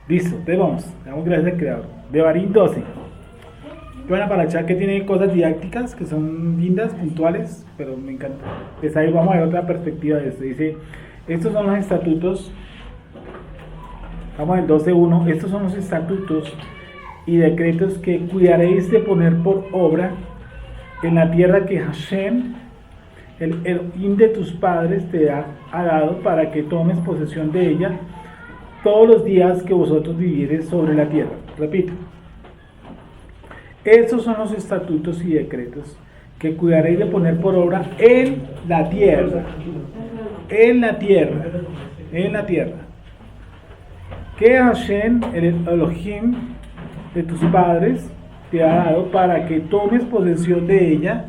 Listo, entonces vamos. Damos gracias al creador. Devarim 12. Bueno, para echar que tiene cosas didácticas que son lindas, puntuales, pero me encanta. Pues ahí vamos a ver otra perspectiva de esto. Dice, estos son los estatutos. Vamos al 12.1. Estos son los estatutos y decretos que cuidaréis de poner por obra en la tierra que Hashem, el Elohim de tus padres, te ha dado para que tomes posesión de ella todos los días que vosotros viviereis sobre la tierra. Repito. Estos son los estatutos y decretos que cuidaréis de poner por obra en la tierra. En la tierra. En la tierra. Que Hashem, el Elohim de tus padres, te ha dado para que tomes posesión de ella.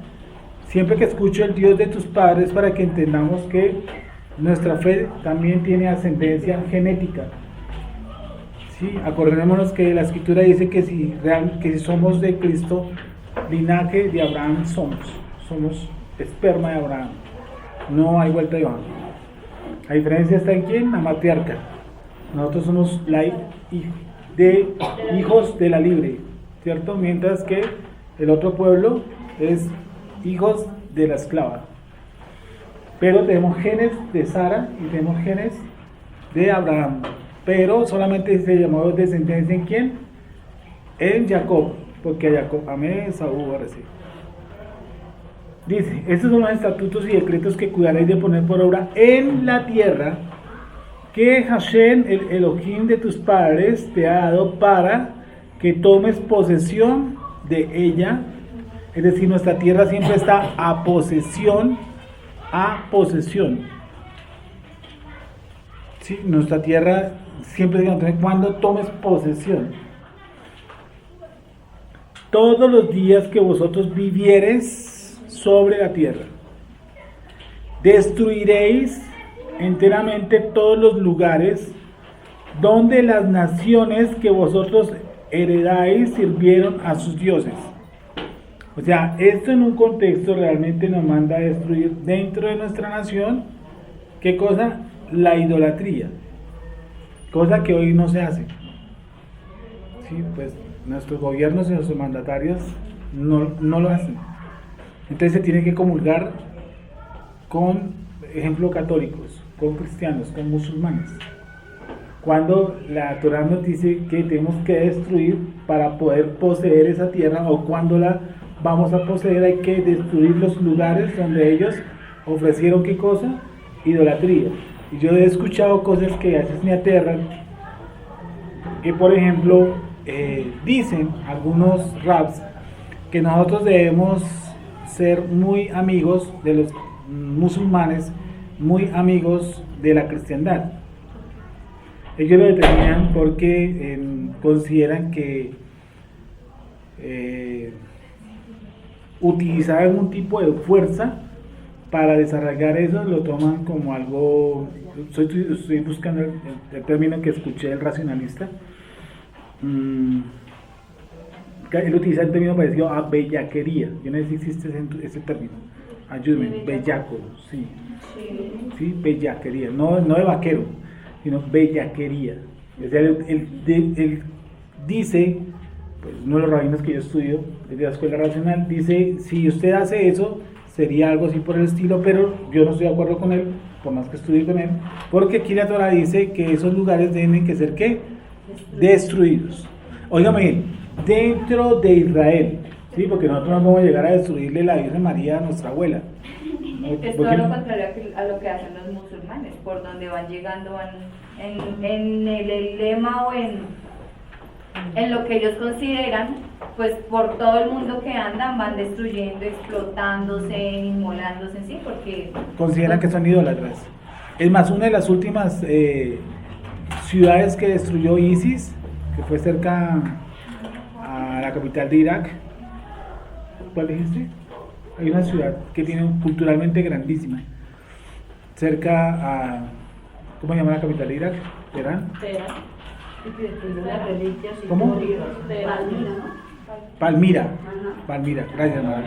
Siempre que escucho el Dios de tus padres, para que entendamos que nuestra fe también tiene ascendencia genética. Sí, acordémonos que la escritura dice que si somos de Cristo, linaje de Abraham somos esperma de Abraham, no hay vuelta de hoja. La diferencia está en quién, la matriarca. Nosotros somos hijos de la libre, ¿cierto? Mientras que el otro pueblo es hijos de la esclava. Pero tenemos genes de Sara y tenemos genes de Abraham. Pero solamente se llamó descendencia en quién? En Jacob, porque a Jacob amé, Esaú aborrecí. Dice, estos son los estatutos y decretos que cuidaréis de poner por obra en la tierra que Hashem, el Elohim de tus padres, te ha dado para que tomes posesión de ella. Es decir, nuestra tierra siempre está a posesión, Sí, nuestra tierra siempre cuando tomes posesión. Todos los días que vosotros viviereis sobre la tierra, destruiréis enteramente todos los lugares donde las naciones que vosotros heredáis sirvieron a sus dioses. O sea, esto en un contexto realmente nos manda a destruir dentro de nuestra nación, ¿qué cosa? La idolatría, cosa que hoy no se hace. Sí, pues nuestros gobiernos y nuestros mandatarios no lo hacen. Entonces se tiene que comulgar con, ejemplo, católicos, con cristianos, con musulmanes. Cuando la Torah nos dice que tenemos que destruir para poder poseer esa tierra, o cuando la vamos a poseer, hay que destruir los lugares donde ellos ofrecieron ¿qué cosa? Idolatría. Y yo he escuchado cosas que a veces me aterran, que por ejemplo dicen algunos raps que nosotros debemos ser muy amigos de los musulmanes, muy amigos de la cristiandad. Ellos lo determinan porque consideran que utilizar algún tipo de fuerza para desarraigar eso lo toman como algo. Estoy buscando el término que escuché del racionalista. Él utiliza el término parecido a bellaquería. Yo no sé si existe ese término. Ayúdenme, bellaco, sí. Sí, bellaquería, no de vaquero, sino bellaquería. O sea, él dice, pues uno de los rabinos que yo estudio desde la escuela racional, dice, si usted hace eso, sería algo así por el estilo, pero yo no estoy de acuerdo con él, por más que estudie con él, porque aquí la Torah dice que esos lugares deben que ser, ¿qué? Destruidos. Óigame, dentro de Israel, ¿sí? Porque nosotros no vamos a llegar a destruirle la Virgen María a nuestra abuela. Es todo lo contrario a lo que hacen los musulmanes, por donde van llegando, van en el lema o en lo que ellos consideran, pues por todo el mundo que andan van destruyendo, explotándose, inmolándose, sí, porque consideran que son idólatras. Es más, una de las últimas ciudades que destruyó ISIS, que fue cerca a la capital de Irak, ¿cuál dijiste? Hay una ciudad que tiene culturalmente grandísima, cerca a, ¿cómo se llama la capital de Irak? ¿Teherán? ¿Cómo? Palmira, gracias Mara.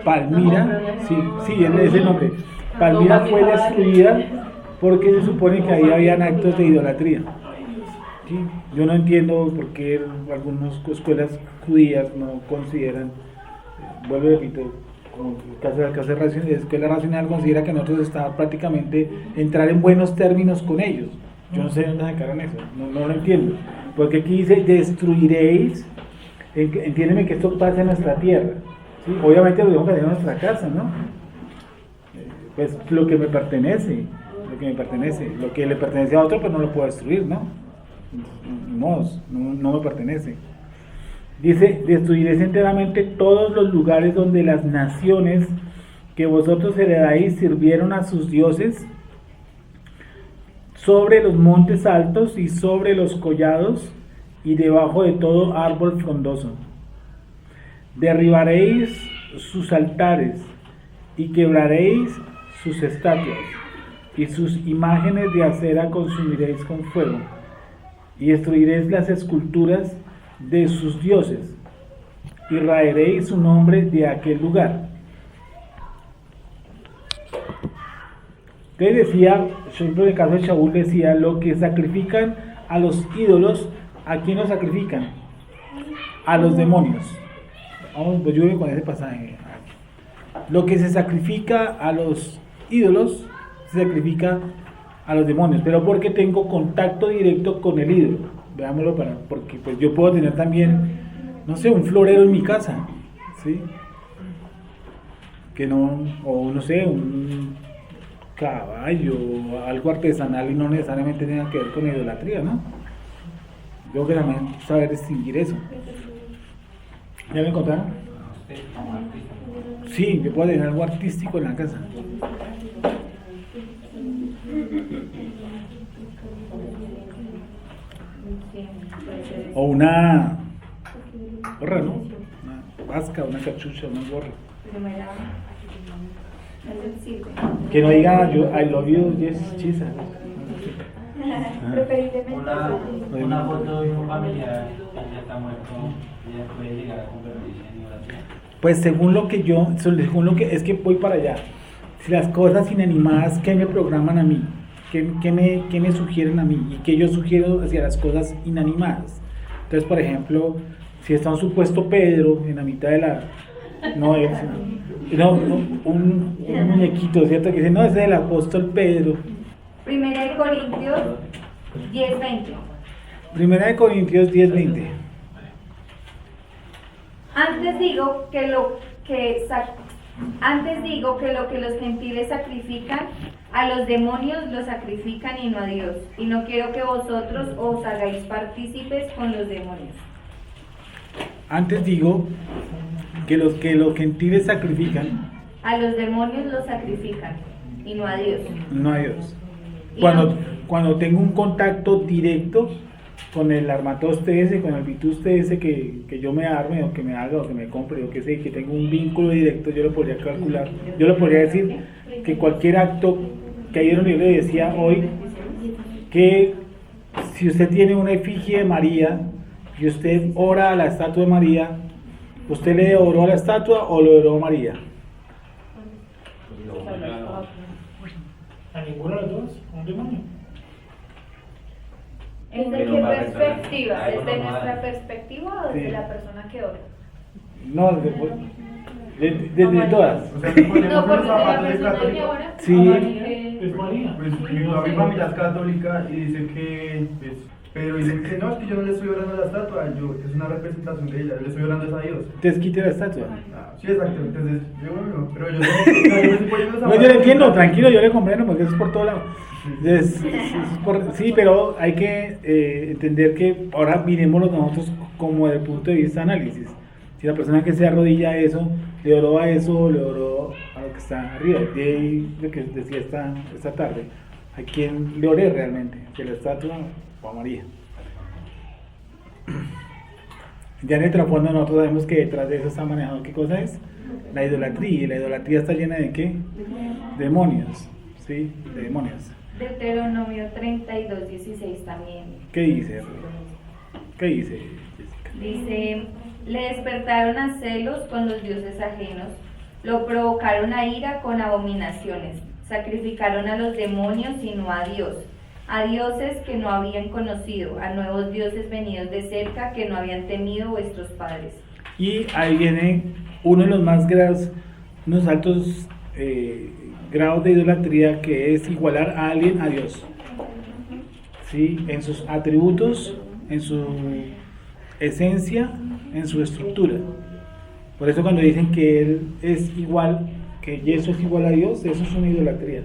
Palmira, sí, es el nombre. Palmira fue destruida porque se supone que ahí habían actos de idolatría. Sí, yo no entiendo por qué algunas escuelas judías no consideran, vuelvo y repito, como escuela racional considera que nosotros estamos prácticamente entrar en buenos términos con ellos. Yo no sé de dónde sacaron eso, no lo entiendo. Porque aquí dice, destruiréis, entiéndeme que esto pasa en nuestra tierra. ¿Sí? Obviamente lo tenemos que hacer en nuestra casa, ¿no? Pues lo que me pertenece, lo que le pertenece a otro, pues no lo puedo destruir, ¿no? No me pertenece. Dice, destruiréis enteramente todos los lugares donde las naciones que vosotros heredáis sirvieron a sus dioses, sobre los montes altos y sobre los collados y debajo de todo árbol frondoso. Derribaréis sus altares y quebraréis sus estatuas, y sus imágenes de acera consumiréis con fuego, y destruiréis las esculturas de sus dioses, y raeréis su nombre de aquel lugar. Entonces decía, yo en el caso de Shaul decía, lo que sacrifican a los ídolos, ¿a quién los sacrifican? A los demonios. Vamos, pues yo voy con ese pasaje. Lo que se sacrifica a los ídolos, se sacrifica a los demonios, pero porque tengo contacto directo con el ídolo. Veámoslo porque pues yo puedo tener también, no sé, un florero en mi casa, ¿sí? Que no, o no sé, un caballo, algo artesanal y no necesariamente tenga que ver con idolatría, ¿no? Yo que también saber distinguir eso. ¿Ya lo encontraron? Sí, yo puedo tener algo artístico en la casa. O una gorra, ¿no? Una vasca, una cachucha, una gorra. Que no diga yo, I love you, yes, chisa. Una foto de un familiar que ya está muerto, ya puede llegar a convertirse en idolatría. Pues según lo que, es que voy para allá. Si las cosas inanimadas, ¿qué me programan a mí? ¿Qué me sugieren a mí? ¿Y qué yo sugiero hacia las cosas inanimadas? Entonces, por ejemplo, si está un supuesto Pedro en la mitad de la... No, un muñequito, ¿cierto? Que dice, no, ese es el apóstol Pedro. Primera de Corintios 10:20. Primera de Corintios 10:20. Antes digo que lo que los gentiles sacrifican, a los demonios los sacrifican y no a Dios. Y no quiero que vosotros os hagáis partícipes con los demonios. Antes digo que los gentiles sacrifican, a los demonios los sacrifican y no a Dios. No a Dios. Y Cuando tengo un contacto directo con el armatoste ese, con el bituste ese que yo me arme o que me haga o que me compre o que sé, que tengo un vínculo directo, yo lo podría calcular. Yo lo podría decir que cualquier acto que ayer un libro decía hoy, que si usted tiene una efigie de María y usted ora a la estatua de María, ¿usted le oró a la estatua o le oró a María? A ninguno de los dos, un demonio. ¿Desde qué perspectiva? ¿Desde nuestra perspectiva o desde la persona que ora? No, desde todas. O sea, si ponemos No, porque los la zapatos de persona que católico, ora. Sí. Es María. pues mi familia es católica y dice que, pues, pero dicen que no, es que yo no le estoy orando a la estatua, es una representación de ella, yo le estoy orando a Dios. Entonces quite la estatua. Sí, exacto, entonces, yo no, pero yo no, yo me estoy poniendo los No, yo zapatos le entiendo, de tranquilo, yo le comprendo, porque eso es por todo lado. Sí, pero hay que entender que ahora miremoslo nosotros como desde el punto de vista de análisis. Si la persona que se arrodilla a eso, le oró a eso, le oró a lo que está arriba. De ahí lo que decía esta tarde, ¿a quién le oré realmente? ¿Que la estatua o a María? Ya en el trasfondo nosotros sabemos que detrás de eso está manejado, ¿qué cosa es? La idolatría. Y la idolatría está llena de ¿qué? Demonios. ¿Sí? De demonios. Deuteronomio 32:16 también. ¿Qué dice? ¿Qué dice, Jessica? Dice, le despertaron a celos con los dioses ajenos, lo provocaron a ira con abominaciones, sacrificaron a los demonios y no a Dios, a dioses que no habían conocido, a nuevos dioses venidos de cerca que no habían temido vuestros padres. Y ahí viene uno de los más grados, unos altos grados de idolatría, que es igualar a alguien a Dios, ¿sí? En sus atributos, en su esencia, en su estructura. Por eso cuando dicen que Él es igual, que Yeshua es igual a Dios, eso es una idolatría.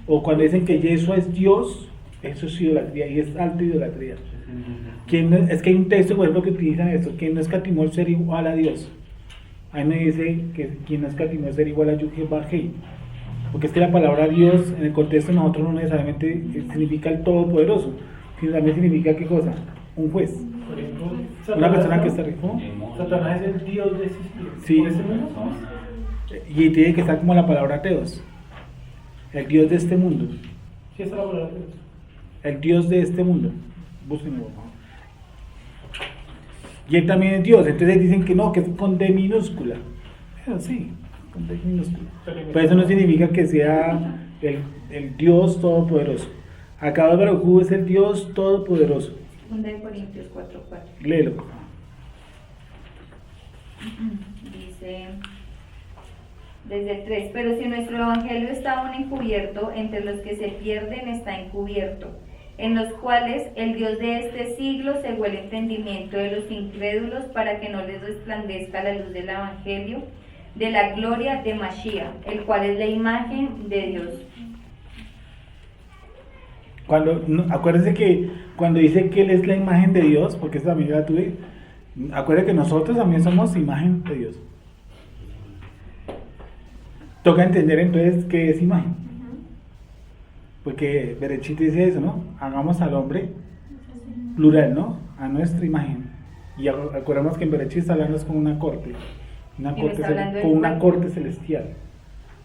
O cuando dicen que Yeshua es Dios, eso es idolatría, y es alta idolatría. Es que hay un texto, por ejemplo, que utilizan esto: quien no escatimó el ser igual a Dios. Ahí me dice que quien no escatimó el ser igual a Yud-Heh-Vah-Heh. Porque es que la palabra Dios, en el contexto de nosotros, no necesariamente significa el Todopoderoso, sino también significa ¿qué cosa? Un juez. Por ejemplo, Una persona que se rifó. Satanás es el Dios de ese espíritu. Sí. ¿Por ese mundo? Y tiene que estar como la palabra Teos, el Dios de este mundo. Sí, esa es la palabra de Dios. El Dios de este mundo. Búsquenlo, por favor. Y Él también es Dios. Entonces dicen que no, que es con D minúscula. Pero sí, con D minúscula. Pero eso no significa que sea el Dios Todopoderoso. Acá Baruj Hu es el Dios Todopoderoso. 2 de Corintios 4:4. Léelo, por favor. Dice desde el 3: pero si nuestro evangelio está aún encubierto, entre los que se pierden está encubierto, en los cuales el Dios de este siglo cegó el entendimiento de los incrédulos para que no les resplandezca la luz del evangelio de la gloria de Mashiach, el cual es la imagen de Dios. Acuérdense que cuando dice que Él es la imagen de Dios, porque esa también la tuve, acuérdense que nosotros también somos imagen de Dios. Toca entender entonces qué es imagen. Porque Berechit dice eso, ¿no? Hagamos al hombre plural, ¿no? A nuestra imagen. Y acordamos que en Berechit está hablando con una corte. Con una corte celestial.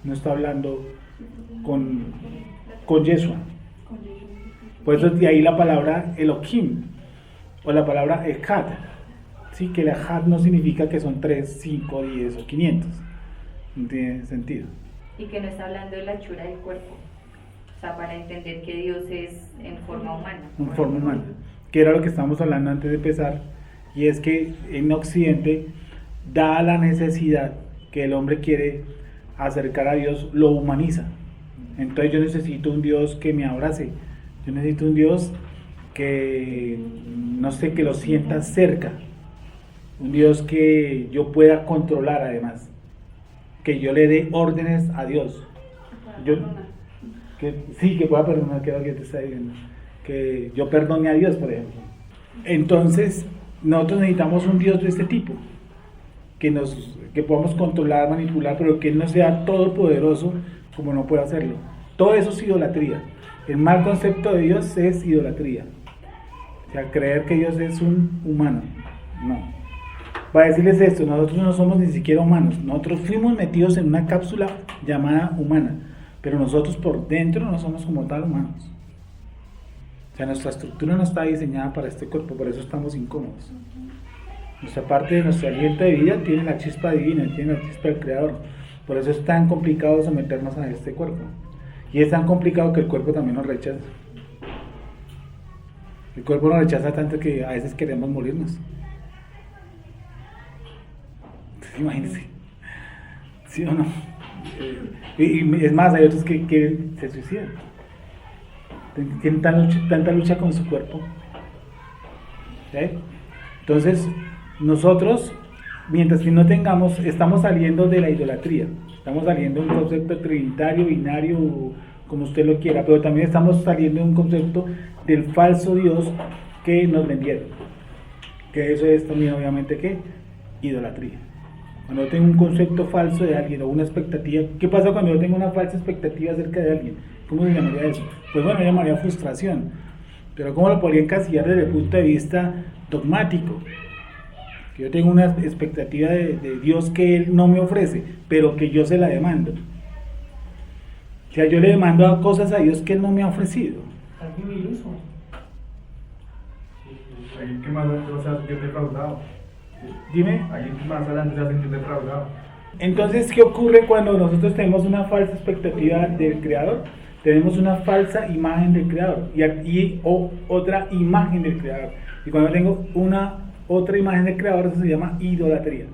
No está hablando con Yeshua. Por eso de ahí la palabra Elohim o la palabra Echad, ¿sí? Que el Echad no significa que son 3, 5, 10 o 500, no tiene sentido. Y que no está hablando de la hechura del cuerpo, o sea, para entender que Dios es en forma humana. En forma humana, que era lo que estábamos hablando antes de empezar, y es que en Occidente, dada la necesidad que el hombre quiere acercar a Dios, lo humaniza. Entonces yo necesito un Dios que me abrace. Yo necesito un Dios que, no sé, que lo sienta cerca. Un Dios que yo pueda controlar además. Que yo le dé órdenes a Dios. Que pueda perdonar, que es lo que te está diciendo. Que yo perdone a Dios, por ejemplo. Entonces, nosotros necesitamos un Dios de este tipo. Que podamos controlar, manipular, pero que Él no sea todopoderoso como no puede hacerlo. Todo eso es idolatría. El mal concepto de Dios es idolatría. O sea, creer que Dios es un humano. No. Para decirles esto, nosotros no somos ni siquiera humanos. Nosotros fuimos metidos en una cápsula llamada humana. Pero nosotros por dentro no somos como tal humanos. O sea, nuestra estructura no está diseñada para este cuerpo, por eso estamos incómodos. Nuestra parte de nuestro aliento de vida tiene la chispa divina, tiene la chispa del Creador. Por eso es tan complicado someternos a este cuerpo. Y es tan complicado que el cuerpo también nos rechaza. El cuerpo nos rechaza tanto que a veces queremos morirnos. Imagínense. ¿Sí o no? Y es más, hay otros que se suicidan. Tienen tanta lucha con su cuerpo. ¿Sí? Entonces, nosotros, mientras que no tengamos, estamos saliendo de la idolatría. Estamos saliendo de un concepto trinitario, binario, como usted lo quiera, pero también estamos saliendo de un concepto del falso Dios que nos vendieron. Que eso es también, obviamente, ¿qué? Idolatría. Cuando yo tengo un concepto falso de alguien o una expectativa, ¿qué pasa cuando yo tengo una falsa expectativa acerca de alguien? ¿Cómo se llamaría eso? Pues bueno, llamaría frustración. Pero ¿cómo lo podría encasillar desde el punto de vista dogmático? Que yo tengo una expectativa de Dios que Él no me ofrece, pero que yo se la demando. O sea, yo le demando cosas a Dios que Él no me ha ofrecido. Alguien iluso. Alguien que más adelante se va a sentir defraudado. Dime. Alguien que más adelante se va a sentir defraudado. Entonces, ¿qué ocurre cuando nosotros tenemos una falsa expectativa del Creador? tenemos una falsa imagen del creador y otra imagen del creador. Y cuando tengo otra imagen del creador, eso se llama idolatría.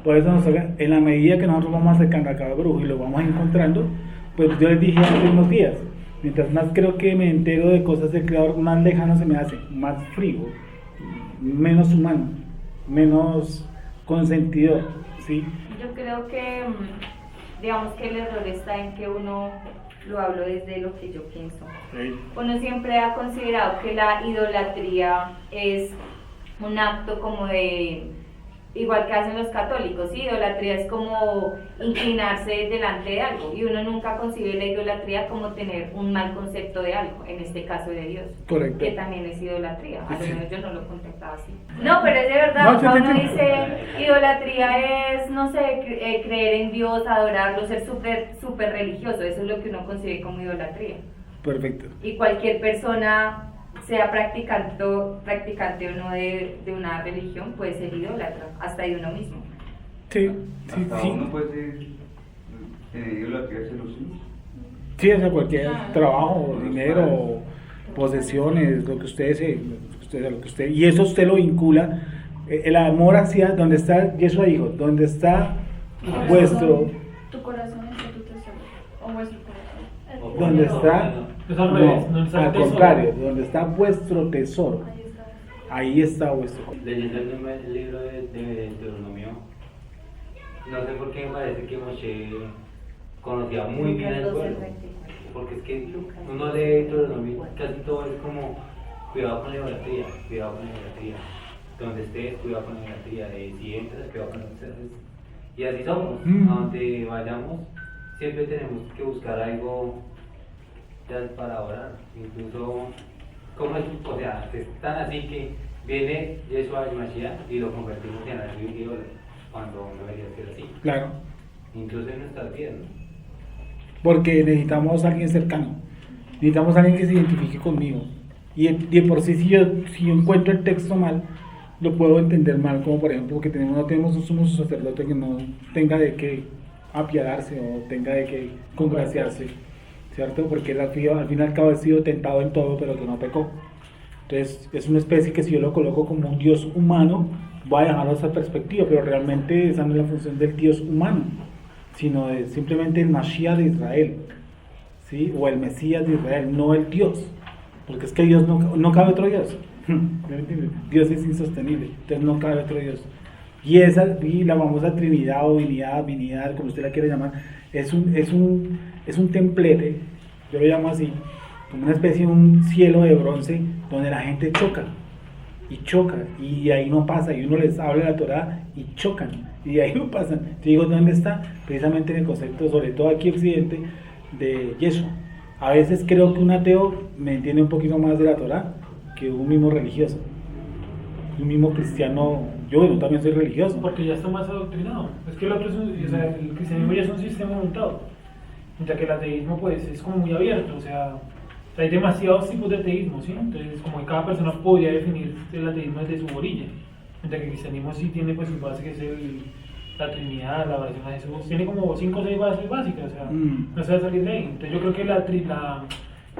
Por eso en la medida que nosotros vamos acercando a cada brujo y lo vamos encontrando, pues yo les dije hace unos días, mientras más creo que me entero de cosas del creador, más lejano se me hace, más frío, menos humano, menos consentidor, ¿sí? Yo creo que, digamos que el error está en que uno, lo hablo desde lo que yo pienso, uno siempre ha considerado que la idolatría es un acto como de, igual que hacen los católicos, ¿sí? Idolatría es como inclinarse delante de algo, y uno nunca concibe la idolatría como tener un mal concepto de algo, en este caso de Dios. Correcto. Que también es idolatría, al Sí. menos yo no lo contemplaba así. No, pero es de verdad, No, sí, cuando sí, uno sí. dice creer en Dios, adorarlo, ser súper religioso, eso es lo que uno concibe como idolatría. Perfecto. Y cualquier persona, sea practicante o no de una religión, puede ser idólatra, hasta de uno mismo. Sí, sí, Hasta sí. uno puede tener idolatría hacia los hijos. Sí, o sea, cualquier trabajo, dinero, posesiones, lo que usted, y eso usted lo vincula, el amor hacia donde está Yeshua dijo, donde está vuestro, Tu corazón es tu tesoro. O vuestro corazón. donde está, Es al revés, donde está el al tesoro. contrario, donde está vuestro tesoro, Ahí está. ahí está vuestro. Leyendo el libro de Deuteronomio, no sé por qué me parece que Moshe conocía muy bien el Lucas pueblo. 12:24. Porque es que Lucas uno lee Deuteronomio, casi todo es como cuidado con la idolatría, cuidado con la idolatría. Donde estés, cuidado con la idolatría. Si entras, cuidado con la idolatría. Y así somos, a donde vayamos, siempre tenemos que buscar algo para orar. Incluso, como es, o sea, es tan así que viene Yeshua y Mashiach y lo convertimos en algo ídolo, cuando no debería ser así. Claro, Incluso en nuestras vidas, ¿no? porque necesitamos a alguien cercano, necesitamos a alguien que se identifique conmigo, y de por sí si yo encuentro el texto mal, lo puedo entender mal, como por ejemplo que no tenemos un sumo sacerdote que no tenga de qué apiadarse o tenga de qué congraciarse, ¿cierto? Porque él al fin y al cabo ha sido tentado en todo, pero que no pecó. Entonces es una especie que si yo lo coloco como un Dios humano, voy a dejarlo a esa perspectiva, pero realmente esa no es la función del Dios humano, sino de simplemente el Mashiach de Israel, ¿sí? O el Mesías de Israel, no el Dios, porque es que Dios no cabe otro Dios. ¿Me entiendes? Dios es insostenible, entonces no cabe otro Dios. Y la famosa Trinidad o Vinidad, como usted la quiere llamar, es un templete, yo lo llamo así, como una especie de un cielo de bronce donde la gente choca, y ahí no pasa, y uno les habla de la Torah y chocan, y ahí no pasan. Te digo, ¿dónde está? Precisamente en el concepto, sobre todo aquí en Occidente, de Yeshua. A veces creo que un ateo me entiende un poquito más de la Torah que un mismo religioso, un mismo cristiano. Yo también soy religioso. Porque ya está más adoctrinado. Es que el otro o sea, el cristianismo ya es un sistema montado. Mientras que el ateísmo pues es como muy abierto, o sea, hay demasiados tipos de ateísmo, ¿sí? Entonces como que cada persona podría definir el ateísmo desde su orilla. Mientras que el cristianismo sí tiene pues su base, que es la Trinidad, la oración a Jesús, tiene como 5 o 6 bases básicas, o sea, no se va a salir de ahí. Entonces yo creo que la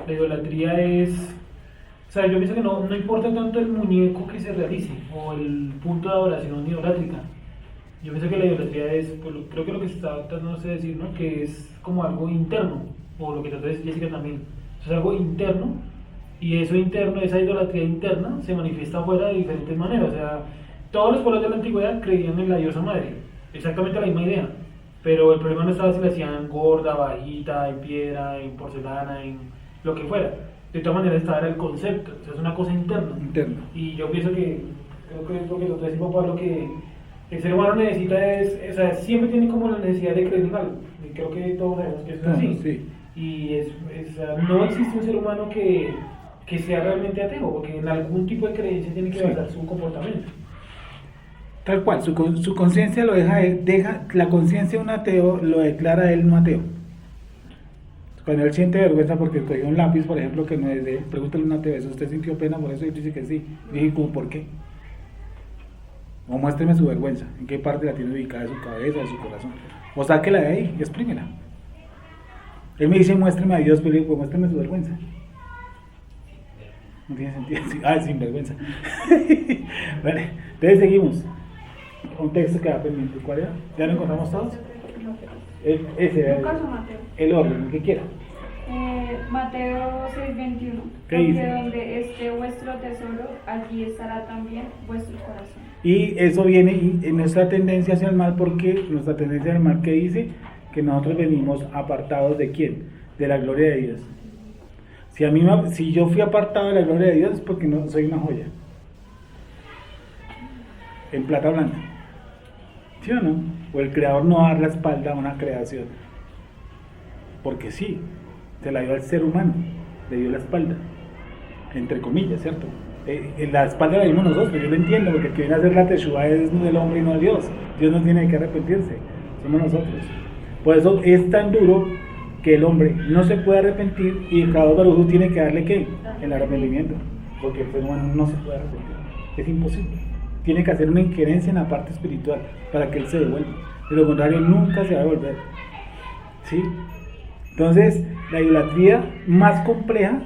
idolatría es... O sea, yo pienso que no importa tanto el muñeco que se realice o el punto de adoración idolátrica. Yo pienso que la idolatría es, pues, creo que lo que se está tratando de decir, ¿no? Que es como algo interno, o lo que trató de decir Jessica también. Es algo interno, y eso interno, esa idolatría interna, se manifiesta afuera de diferentes maneras. O sea, todos los pueblos de la antigüedad creían en la diosa madre, exactamente la misma idea. Pero el problema no estaba si la hacían gorda, bajita, en piedra, en porcelana, en lo que fuera. De todas maneras estaba el concepto, o sea, es una cosa interna. Y yo pienso que, creo que es lo que nosotros decimos, Pablo, que el ser humano necesita o sea, siempre tiene como la necesidad de creer en algo. Y creo que todos sabemos que eso es así. Sí. Y no existe un ser humano que sea realmente ateo, porque en algún tipo de creencia tiene que basar su comportamiento. Tal cual, su conciencia lo deja, la conciencia de un ateo lo declara a él no ateo. Cuando él siente vergüenza porque cogió un lápiz, por ejemplo, que no es de él, pregúntale a un ateo, ¿usted sintió pena por eso? Y él dice que sí. Y dije, ¿cómo por qué? O muéstreme su vergüenza, en qué parte la tiene ubicada, de su cabeza, de su corazón. O sáquela de ahí y exprímela. Él me dice, muéstrame a Dios, pero yo digo, pues muéstrame su vergüenza. No tiene sentido. Sin vergüenza. Vale, entonces seguimos. Un texto que va pendiente. ¿Cuál era? ¿Ya lo encontramos todos? Ese era Lucas o Mateo. el orden, el que quiera. Mateo 6:21. ¿Qué Porque dice? donde esté vuestro tesoro, allí estará también vuestro corazón. Y eso viene en nuestra tendencia hacia el mal, porque nuestra tendencia al mal que dice que nosotros venimos apartados de quién, de la gloria de Dios. Si yo fui apartado de la gloria de Dios es porque no soy una joya en plata blanca, ¿sí o no? O el creador no da la espalda a una creación, porque sí, se la dio al ser humano, le dio la espalda, entre comillas, ¿cierto? La espalda la dimos nosotros, yo lo entiendo, porque el que viene a hacer la teshuva es el hombre y no Dios. Dios no tiene que arrepentirse, somos nosotros. Por eso es tan duro que el hombre no se puede arrepentir y el creador Baruj Hu tiene que darle ¿qué? El arrepentimiento, porque el ser humano no se puede arrepentir, es imposible. Tiene que hacer una injerencia en la parte espiritual para que él se devuelva, de lo contrario nunca se va a devolver, ¿sí? Entonces la idolatría más compleja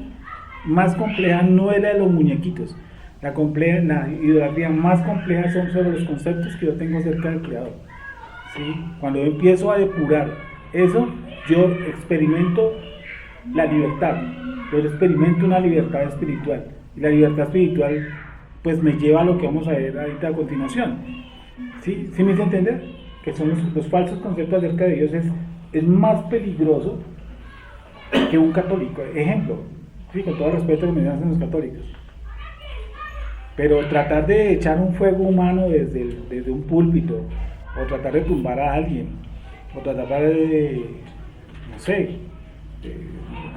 no es la de los muñequitos. La idolatría más compleja son sobre los conceptos que yo tengo acerca del Creador, ¿sí? Cuando yo empiezo a depurar eso, yo experimento la libertad, yo experimento una libertad espiritual, y la libertad espiritual pues me lleva a lo que vamos a ver ahorita a continuación, ¿sí? ¿Sí me hice entender? Que son los falsos conceptos acerca de Dios es más peligroso que un católico, ejemplo, sí, con todo el respeto que me hacen los católicos, pero tratar de echar un fuego humano desde un púlpito, o tratar de tumbar a alguien, o tratar de, no sé,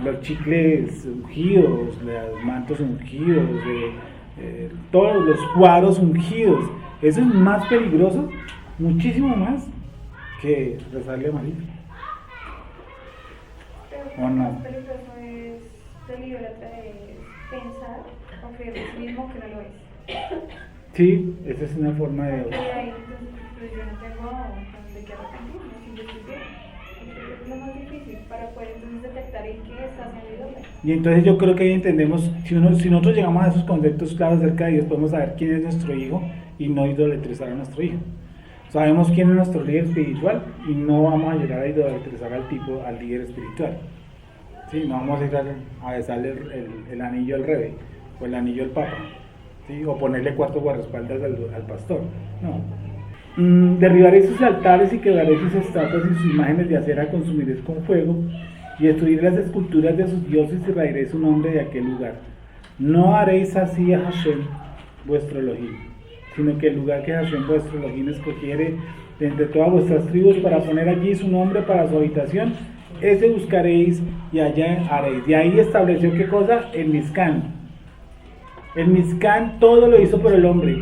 los chicles ungidos, los mantos ungidos, todos los cuadros ungidos, eso es más peligroso, muchísimo más, que rezarle a María. Pero ¿O lo no? más peligroso es deliberarte de pensar o creer en sí mismo que no lo es. Sí, esa es una forma Y de... ahí entonces pues yo no tengo de qué arrepentirme, si yo estoy bien. Entonces es lo más difícil para poder entonces detectar en qué está haciendo idólatra. Y entonces yo creo que ahí entendemos, si nosotros llegamos a esos conceptos claros acerca de Dios, podemos saber quién es nuestro hijo y no idolatrizar a nuestro hijo. Sabemos quién es nuestro líder espiritual y no vamos a llegar a idolatrizar al líder espiritual. ¿Sí? No vamos a ir a besarle el anillo al rey o el anillo al papa, ¿sí? O ponerle 4 guardaespaldas al pastor. No. Derribaré sus altares y quebraré sus estatuas y sus imágenes de acera consumiré con fuego y destruiré las esculturas de sus dioses y raeré su nombre de aquel lugar. No haréis así a Hashem, vuestro Elohim, sino que el lugar que Hashem, vuestro Elohim, escogiere de entre todas vuestras tribus para poner allí su nombre para su habitación, ese buscaréis y allá haréis. Y ahí estableció ¿qué cosa? El Mizcán. El Mizcán todo lo hizo por el hombre.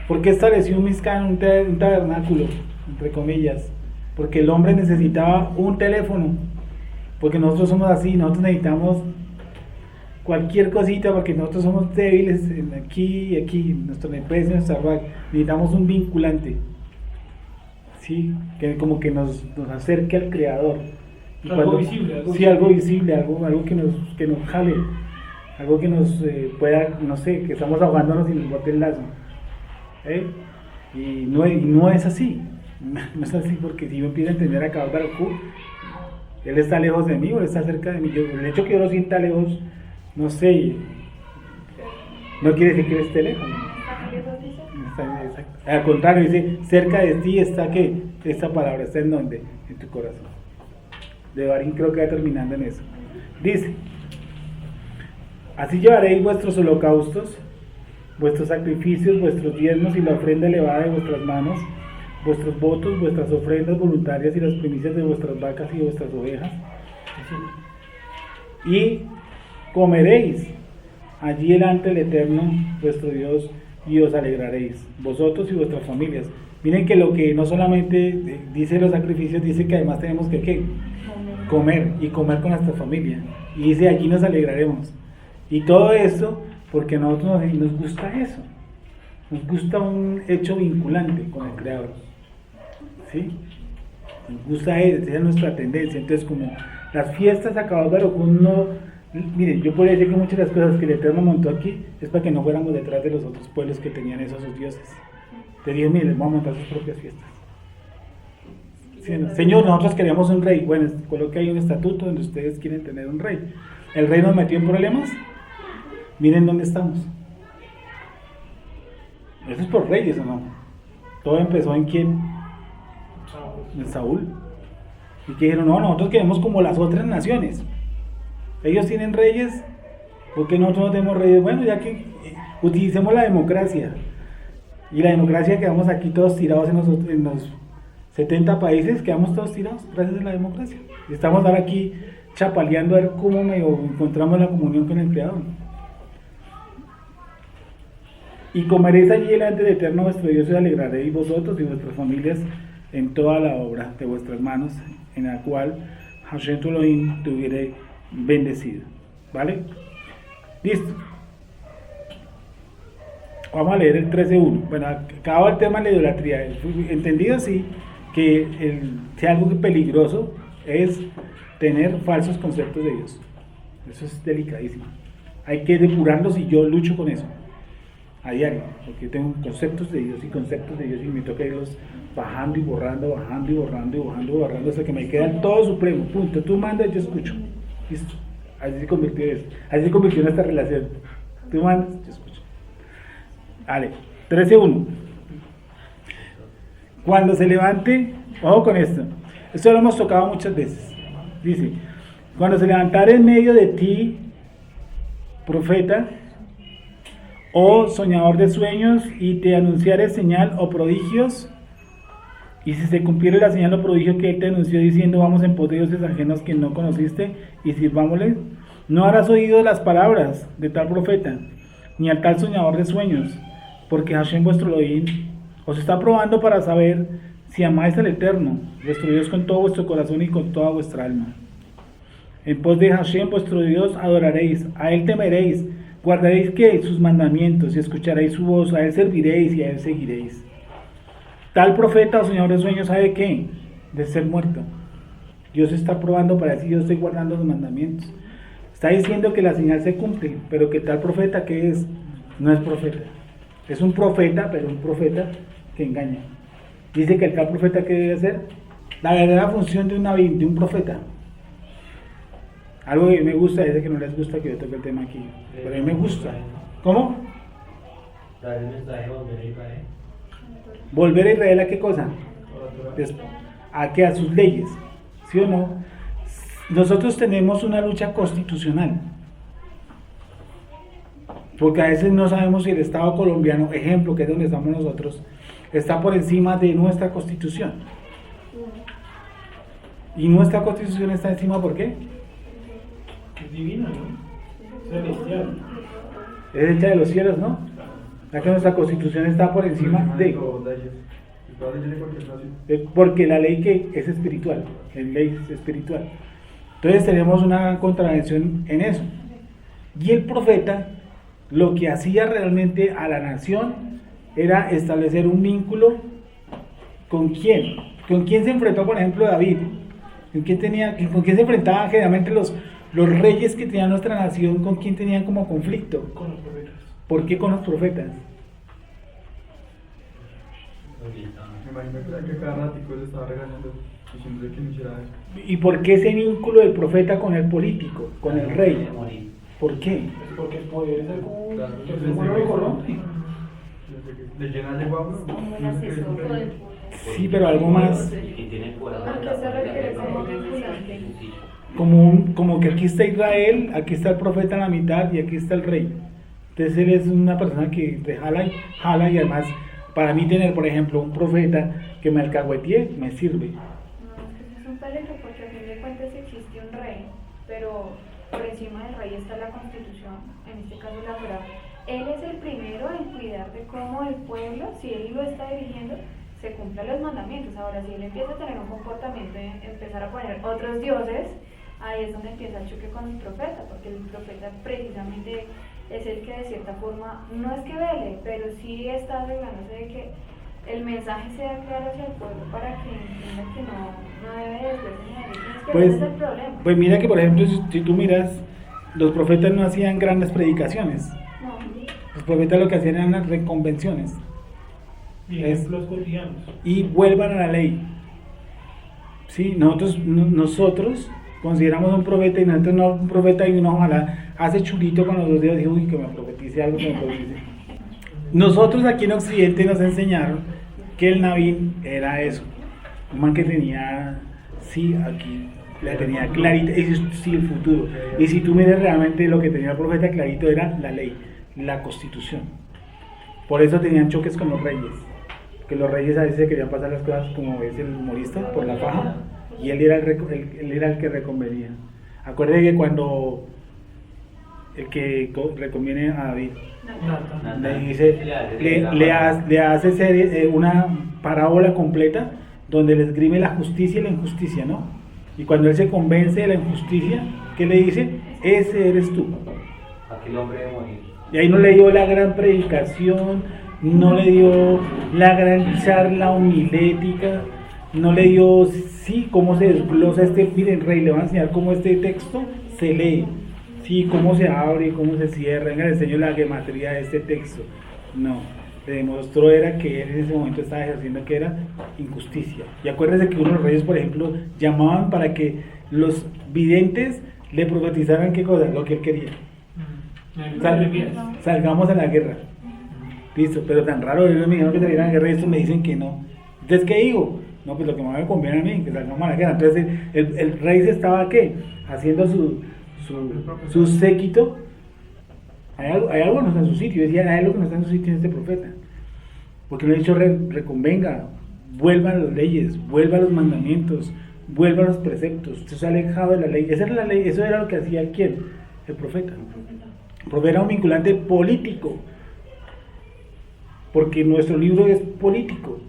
¿Por qué estableció un Mizcán, un tabernáculo, entre comillas? Porque el hombre necesitaba un teléfono. Porque nosotros somos así, nosotros necesitamos cualquier cosita, porque nosotros somos débiles aquí y aquí, nuestro NPS, nuestra RAC, necesitamos un vinculante, ¿sí? Que como que nos acerque al Creador. Y Algo visible, sí, algo visible, algo que nos jale, algo que nos pueda, no sé, que estamos ahogándonos y nos bote el lazo. Y no es así, no es así, porque si yo empiezo a entender a Kadosh Baruj Hu, él está lejos de mí o él está cerca de mí. El hecho que yo lo sienta lejos, no sé, no quiere decir que él esté lejos. Al contrario, dice, cerca de ti está ¿qué? Esta palabra está en donde, en tu corazón. De Barín creo que va terminando en eso. Dice, así llevaréis vuestros holocaustos, vuestros sacrificios, vuestros diezmos y la ofrenda elevada de vuestras manos, vuestros votos, vuestras ofrendas voluntarias y las primicias de vuestras vacas y de vuestras ovejas, y comeréis allí delante del Eterno vuestro Dios y os alegraréis, vosotros y vuestras familias. Miren que lo que no solamente dice los sacrificios, dice que además tenemos que ¿qué? Comer, y comer con nuestra familia, y dice allí nos alegraremos, y todo esto porque a nosotros nos gusta eso, nos gusta un hecho vinculante con el Creador, ¿sí? Nos gusta eso, esa es nuestra tendencia. Entonces como Las fiestas a Caballo Barucún no, miren, yo podría decir que muchas de las cosas que el Eterno montó aquí es para que no fuéramos detrás de los otros pueblos que tenían esos sus dioses. Te dije, miren, vamos a montar sus propias fiestas. Sí, no. Señor, nosotros queremos un rey. Bueno, coloque ahí un estatuto donde ustedes quieren tener un rey. ¿El rey nos metió en problemas? Miren dónde estamos. Eso es por reyes, ¿o no? Todo empezó en quién? En Saúl. Y que dijeron, no, nosotros queremos como las otras naciones. Ellos tienen reyes, ¿por qué nosotros no tenemos reyes? Bueno, ya que utilicemos la democracia. Y la democracia, quedamos aquí todos tirados en los 70 países, quedamos todos tirados gracias a la democracia. Y estamos ahora aquí chapaleando a ver cómo encontramos la comunión con el Creador. Y comeréis allí delante del Eterno vuestro Dios y os alegraréis vosotros y vuestras familias en toda la obra de vuestras manos, en la cual Hashem tu Elohim te hubiere bendecido. ¿Vale? Listo. Vamos a leer el 13.1. Bueno, acabo el tema de la idolatría. Entendido así, que si algo peligroso es tener falsos conceptos de Dios. Eso es delicadísimo. Hay que depurarlos y yo lucho con eso a diario, porque tengo conceptos de Dios y me toca irlos bajando y borrando, hasta que me queda el todo supremo. Punto. Tú mandas, yo escucho. Listo. Así se convirtió eso. Así se convirtió en esta relación. Tú mandas, yo escucho. Vale. 13.1. Cuando se levante, ojo con esto. Esto lo hemos tocado muchas veces. Dice, cuando se levantare en medio de ti, profeta, o soñador de sueños, y te anunciare señal o prodigios, y si se cumpliere la señal o prodigio que él te anunció diciendo, vamos en pos de dioses ajenos que no conociste, y sirvámosle, no harás oído las palabras de tal profeta, ni al tal soñador de sueños, porque Hashem vuestro Elohim os está probando para saber si amáis al Eterno, vuestro Dios, con todo vuestro corazón y con toda vuestra alma. En pos de Hashem vuestro Dios adoraréis, a él temeréis, guardaréis que sus mandamientos, y escucharéis su voz, a él serviréis y a él seguiréis. Tal profeta o señor de sueños, ¿sabe qué? De ser muerto. Dios está probando para decir, yo estoy guardando los mandamientos. Está diciendo que la señal se cumple, pero que tal profeta que es, no es profeta. Es un profeta, pero un profeta que engaña. Dice que el tal profeta que debe hacer, la verdadera función de un profeta. Algo que me gusta, es que no les gusta que yo toque el tema aquí, pero a mí me gusta. ¿Cómo? Volver a Israel, ¿a qué cosa? A que a sus leyes, ¿sí o no? Nosotros tenemos una lucha constitucional, porque a veces no sabemos si el Estado colombiano, ejemplo, que es donde estamos nosotros, está por encima de nuestra Constitución. Y nuestra Constitución está encima, ¿por qué? Es divina, ¿no? Celestial. Es hecha de los cielos, ¿no? Ya que nuestra Constitución está por encima de... Porque la ley que es espiritual, la ley es espiritual. Entonces tenemos una contravención en eso. Y el profeta lo que hacía realmente a la nación era establecer un vínculo con quién. ¿Con quién se enfrentó, por ejemplo, David? ¿Con quién se enfrentaban generalmente los reyes que tenían nuestra nación? ¿Con quién tenían como conflicto? Con los profetas. ¿Por qué con los profetas? Me imagino que cada ratico él estaba regañando, diciéndole que no hiciera eso. ¿Y por qué ese vínculo del profeta con el político, con el rey? ¿Por qué? Es porque el poder es algo Claro, que el pueblo lo corrompe. Le llena de guapo. Como el asesor. Sí, pero algo más, Y tiene fuera. ¿A qué se refiere como vinculante? como que aquí está Israel, aquí está el profeta en la mitad y aquí está el rey. Entonces él es una persona que te jala y además, para mí tener, por ejemplo, un profeta que me alcahuetee, me sirve. No, es un peligro porque a fin de cuentas existe un rey, pero por encima del rey está la constitución, en este caso la Torá. Él es el primero en cuidar de cómo el pueblo, si él lo está dirigiendo, se cumplan los mandamientos. Ahora, si él empieza a tener un comportamiento de empezar a poner otros dioses, ahí es donde empieza el choque con el profeta, porque el profeta precisamente es el que de cierta forma, no es que vele, pero sí está asegurándose de que el mensaje sea claro hacia el pueblo para que entienda que no debe desviarse ni de Dios, que Pues, ese es el problema. pues mira que por ejemplo si tú miras, los profetas no hacían grandes predicaciones, No. los profetas lo que hacían eran las reconvenciones Y Es- ejemplos cotidianos. y vuelvan a la ley. Sí, nosotros consideramos un profeta y nosotros no un profeta y uno ojalá hace chulito con los dos dedos y dice, uy, que me profetice algo, que me profetice. Nosotros aquí en Occidente nos enseñaron que el Navín era eso, un man que tenía, sí, aquí, la tenía clarita, ese es sí el futuro. Y si tú miras realmente lo que tenía el profeta clarito era la ley, la constitución. Por eso tenían choques con los reyes, que los reyes a veces querían pasar las cosas como es el humorista, por la faja, y él era él era el que reconvenía. Acuérdate que cuando el que reconviene a David, Nata. le dice, le hace una parábola completa donde le esgrime la justicia y la injusticia, ¿no? Y cuando él se convence de la injusticia, ¿qué le dice? Ese eres tú. Aquel hombre debe morir. Y ahí no le dio la gran predicación, no le dio la gran charla homilética, no le dio, sí, cómo se desglosa miren, Rey, le voy a enseñar cómo este texto se lee, sí, cómo se abre y cómo se cierra, venga, le enseño la gematría de este texto. No, le demostró era que él en ese momento estaba ejerciendo que era injusticia. Y acuérdense que unos reyes, por ejemplo, llamaban para que los videntes le profetizaran qué cosa, lo que él quería. Salgamos a la guerra. Listo, pero tan raro, ellos me dijeron que salieran a la guerra y estos me dicen que no. Entonces, ¿qué digo? No, pues lo que más me conviene a mí, que salgamos a la guerra. Entonces, el rey se estaba, ¿qué? Haciendo su séquito. Hay algo que no está en su sitio. Decía, hay algo que no está en su sitio en este profeta. Porque no he dicho, reconvenga, vuelvan a las leyes, vuelva a los mandamientos, vuelva a los preceptos. Usted se ha alejado de la ley. Esa era la ley, eso era lo que hacía ¿quién? El profeta. El profeta era un vinculante político. Porque nuestro libro es político,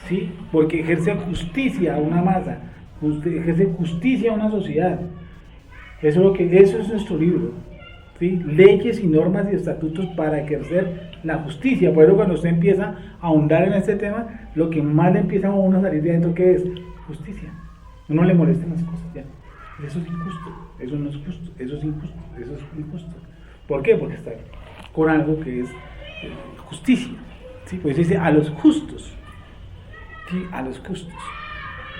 ¿sí? Porque ejerce justicia a una masa, ejerce justicia a una sociedad. Eso es nuestro libro, ¿sí? Leyes y normas y estatutos para ejercer la justicia. Por eso cuando usted empieza a ahondar en este tema, lo que más le empieza a uno a salir de adentro, ¿qué es? Justicia. No le molesten las cosas ya. Eso es injusto, eso no es justo, eso es injusto, eso es injusto. ¿Por qué? Porque está con algo que es justicia, ¿sí? Pues dice a los justos, ¿sí? A los justos.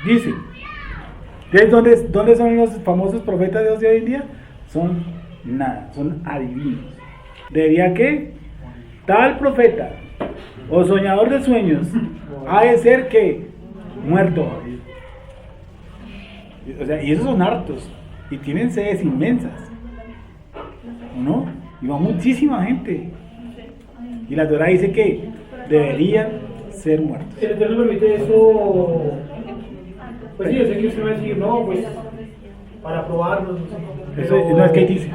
Dice, ¿entonces dónde son los famosos profetas de hoy en día? Son nada, son adivinos. Debería que tal profeta o soñador de sueños ha de ser que muerto. O sea, y esos son hartos y tienen sedes inmensas, ¿no? Y va muchísima gente. Y la Torah dice que deberían ser muertos. Si el Eterno permite eso, pues sí, yo sé que usted va a decir, no, pues para probarnos. Eso no es que dice.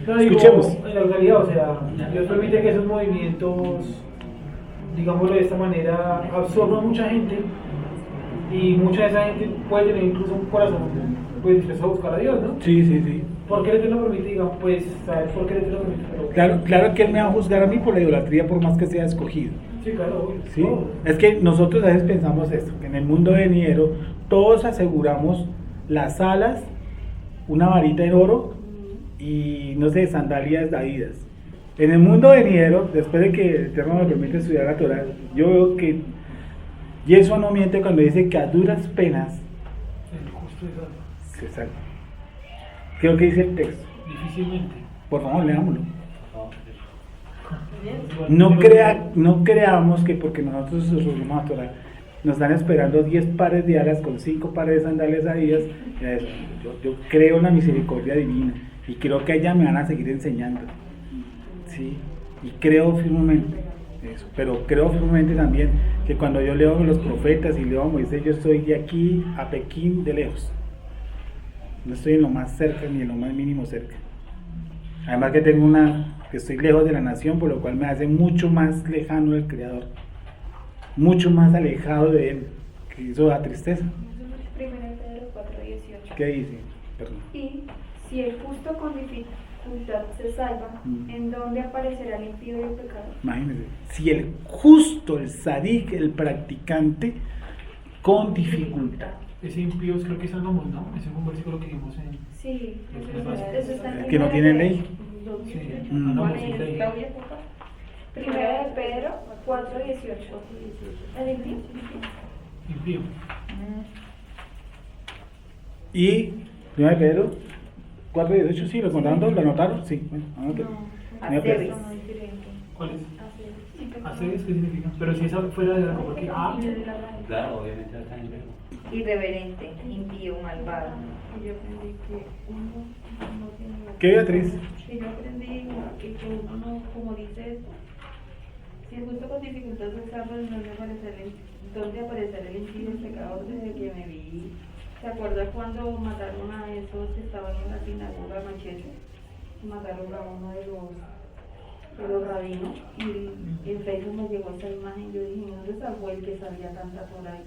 No, digo, Escuchemos. en la realidad, o sea, Dios permite que esos movimientos, digámoslo de esta manera, absorban a mucha gente. Y mucha de esa gente puede tener incluso un corazón pues dispuesto a buscar a Dios, ¿no? Sí, sí, sí. ¿Por qué el Eterno permite? Digamos, pues, ¿sabes por qué el Eterno permite? Pero, Claro que Él me va a juzgar a mí por la idolatría por más que sea escogido. sí, claro, obvio. ¿Sí? Todo. Es que nosotros a veces pensamos esto, que en el mundo venidero todos aseguramos las alas, una varita en oro y no sé, sandalias de Adidas. En el mundo venidero, después de que el Eterno me permite estudiar la Torah, yo veo que y eso no miente cuando dice que a duras penas El justo es algo. se salva. Creo que dice el texto. Difícilmente. Por favor, leámoslo. No creamos que porque nosotros subimos a Torah nos están esperando 10 pares de alas con 5 pares de sandalias Adidas. Yo creo en la misericordia divina y creo que a ella me van a seguir enseñando. ¿Sí? Y creo firmemente eso. Pero creo firmemente también que cuando yo leo a los profetas y leo a Moisés, yo estoy de aquí a Pekín de lejos. No estoy en lo más cerca ni en lo más mínimo cerca. Además que que estoy lejos de la nación, por lo cual me hace mucho más lejano del Creador, mucho más alejado de Él, que eso da tristeza. 1 Pedro 4:18. ¿Qué dice? Perdón. Y si el justo dificultad se salva, ¿en dónde aparecerá el impío y el pecador? Imagínense, si el justo, el sadik, el practicante, con dificultad. Ese impío creo que es Salomón, ¿no? Ese es un versículo que vimos en... Sí, Eso está en Que no tiene ley. Sí, Mm. no, pues, sí, ley. Primera de Pedro 4:18. ¿El impío? Impío. Y 1 de Pedro 4:18, sí, lo contaron, lo anotaron, sí. Bueno, anótelo. Mira, pues. Aceves. No, es diferente. ¿Cuál es? Hacer. ¿Hacer qué significa? Pero si esa fuera de algo, porque Claro, obviamente está en verbo. Irreverente, impío, malvado. Y yo aprendí que uno no tiene la... ¿Qué, Beatriz? Y yo aprendí que uno no, como dices, si es justo con dificultad se salva, ¿dónde aparecerá el impío y el pecador? Desde que me vi, ¿se acuerda cuando mataron a esos que estaban en la sinagoga machete? Mataron a uno de los rabinos, y en Facebook me llegó esa imagen. Yo dije, ¿dónde salvó el que sabía tanta por ahí?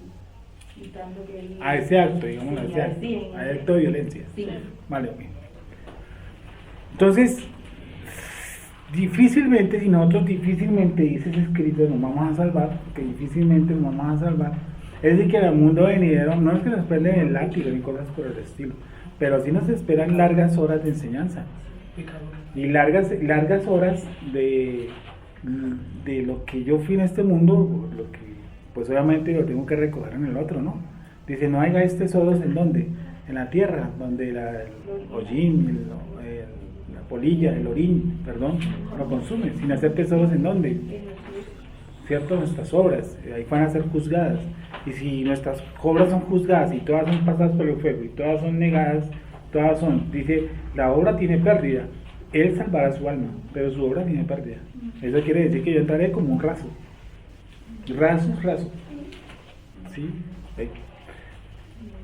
Y tanto que A ese acto, digamos, a ese acto, sí, a acto de violencia. sí. Vale, ok. Entonces, difícilmente, si nosotros difícilmente dice ese escrito, nos vamos a salvar, porque difícilmente nos vamos a salvar. Es decir, que en el mundo venidero no es que nos esperen el látigo ni cosas por el estilo, pero sí nos esperan largas horas de enseñanza y largas horas de lo que yo fui en este mundo, lo que pues obviamente lo tengo que recoger en el otro, ¿no? Dice, no hagáis tesoros en dónde, en la tierra, donde el hollín, la polilla, el orín, perdón, lo consume, sin hacer tesoros en dónde, ¿cierto? Nuestras obras, ahí van a ser juzgadas, y si nuestras obras son juzgadas y todas son pasadas por el fuego y todas son negadas, todas son, dice, la obra tiene pérdida, él salvará su alma, pero su obra tiene pérdida. Eso quiere decir que yo entraré como un raso, ¿sí?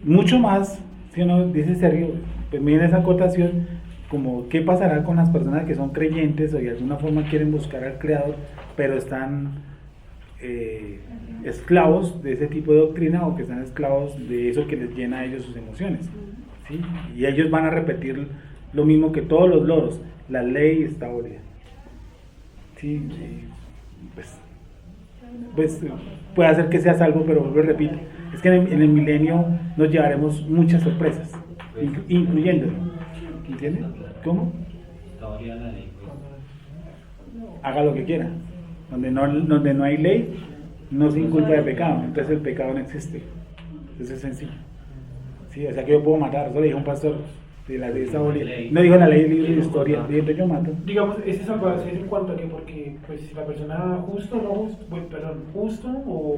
Mucho más, si uno dice Sergio, pues miren esa acotación, como qué pasará con las personas que son creyentes o de alguna forma quieren buscar al Creador, pero están esclavos de ese tipo de doctrina o que están esclavos de eso que les llena a ellos sus emociones, ¿sí? Y ellos van a repetir lo mismo que todos los loros, la ley está abolida, ¿sí? Pues puede hacer que sea salvo, pero vuelvo y repito, es que en el milenio nos llevaremos muchas sorpresas, incluyéndolo, ¿entiendes? ¿Cómo? Está variada la ley, pues. Haga lo que quiera, donde no hay ley, no se inculpa de pecado, entonces el pecado no existe, eso es sencillo, ¿sí? O sea que yo puedo matar, eso le dijo un pastor, de la ley está abolida, no dijo la ley libre de historia, diciendo yo mato. Digamos, ese salvarse es en cuanto a que, porque pues si la persona justo o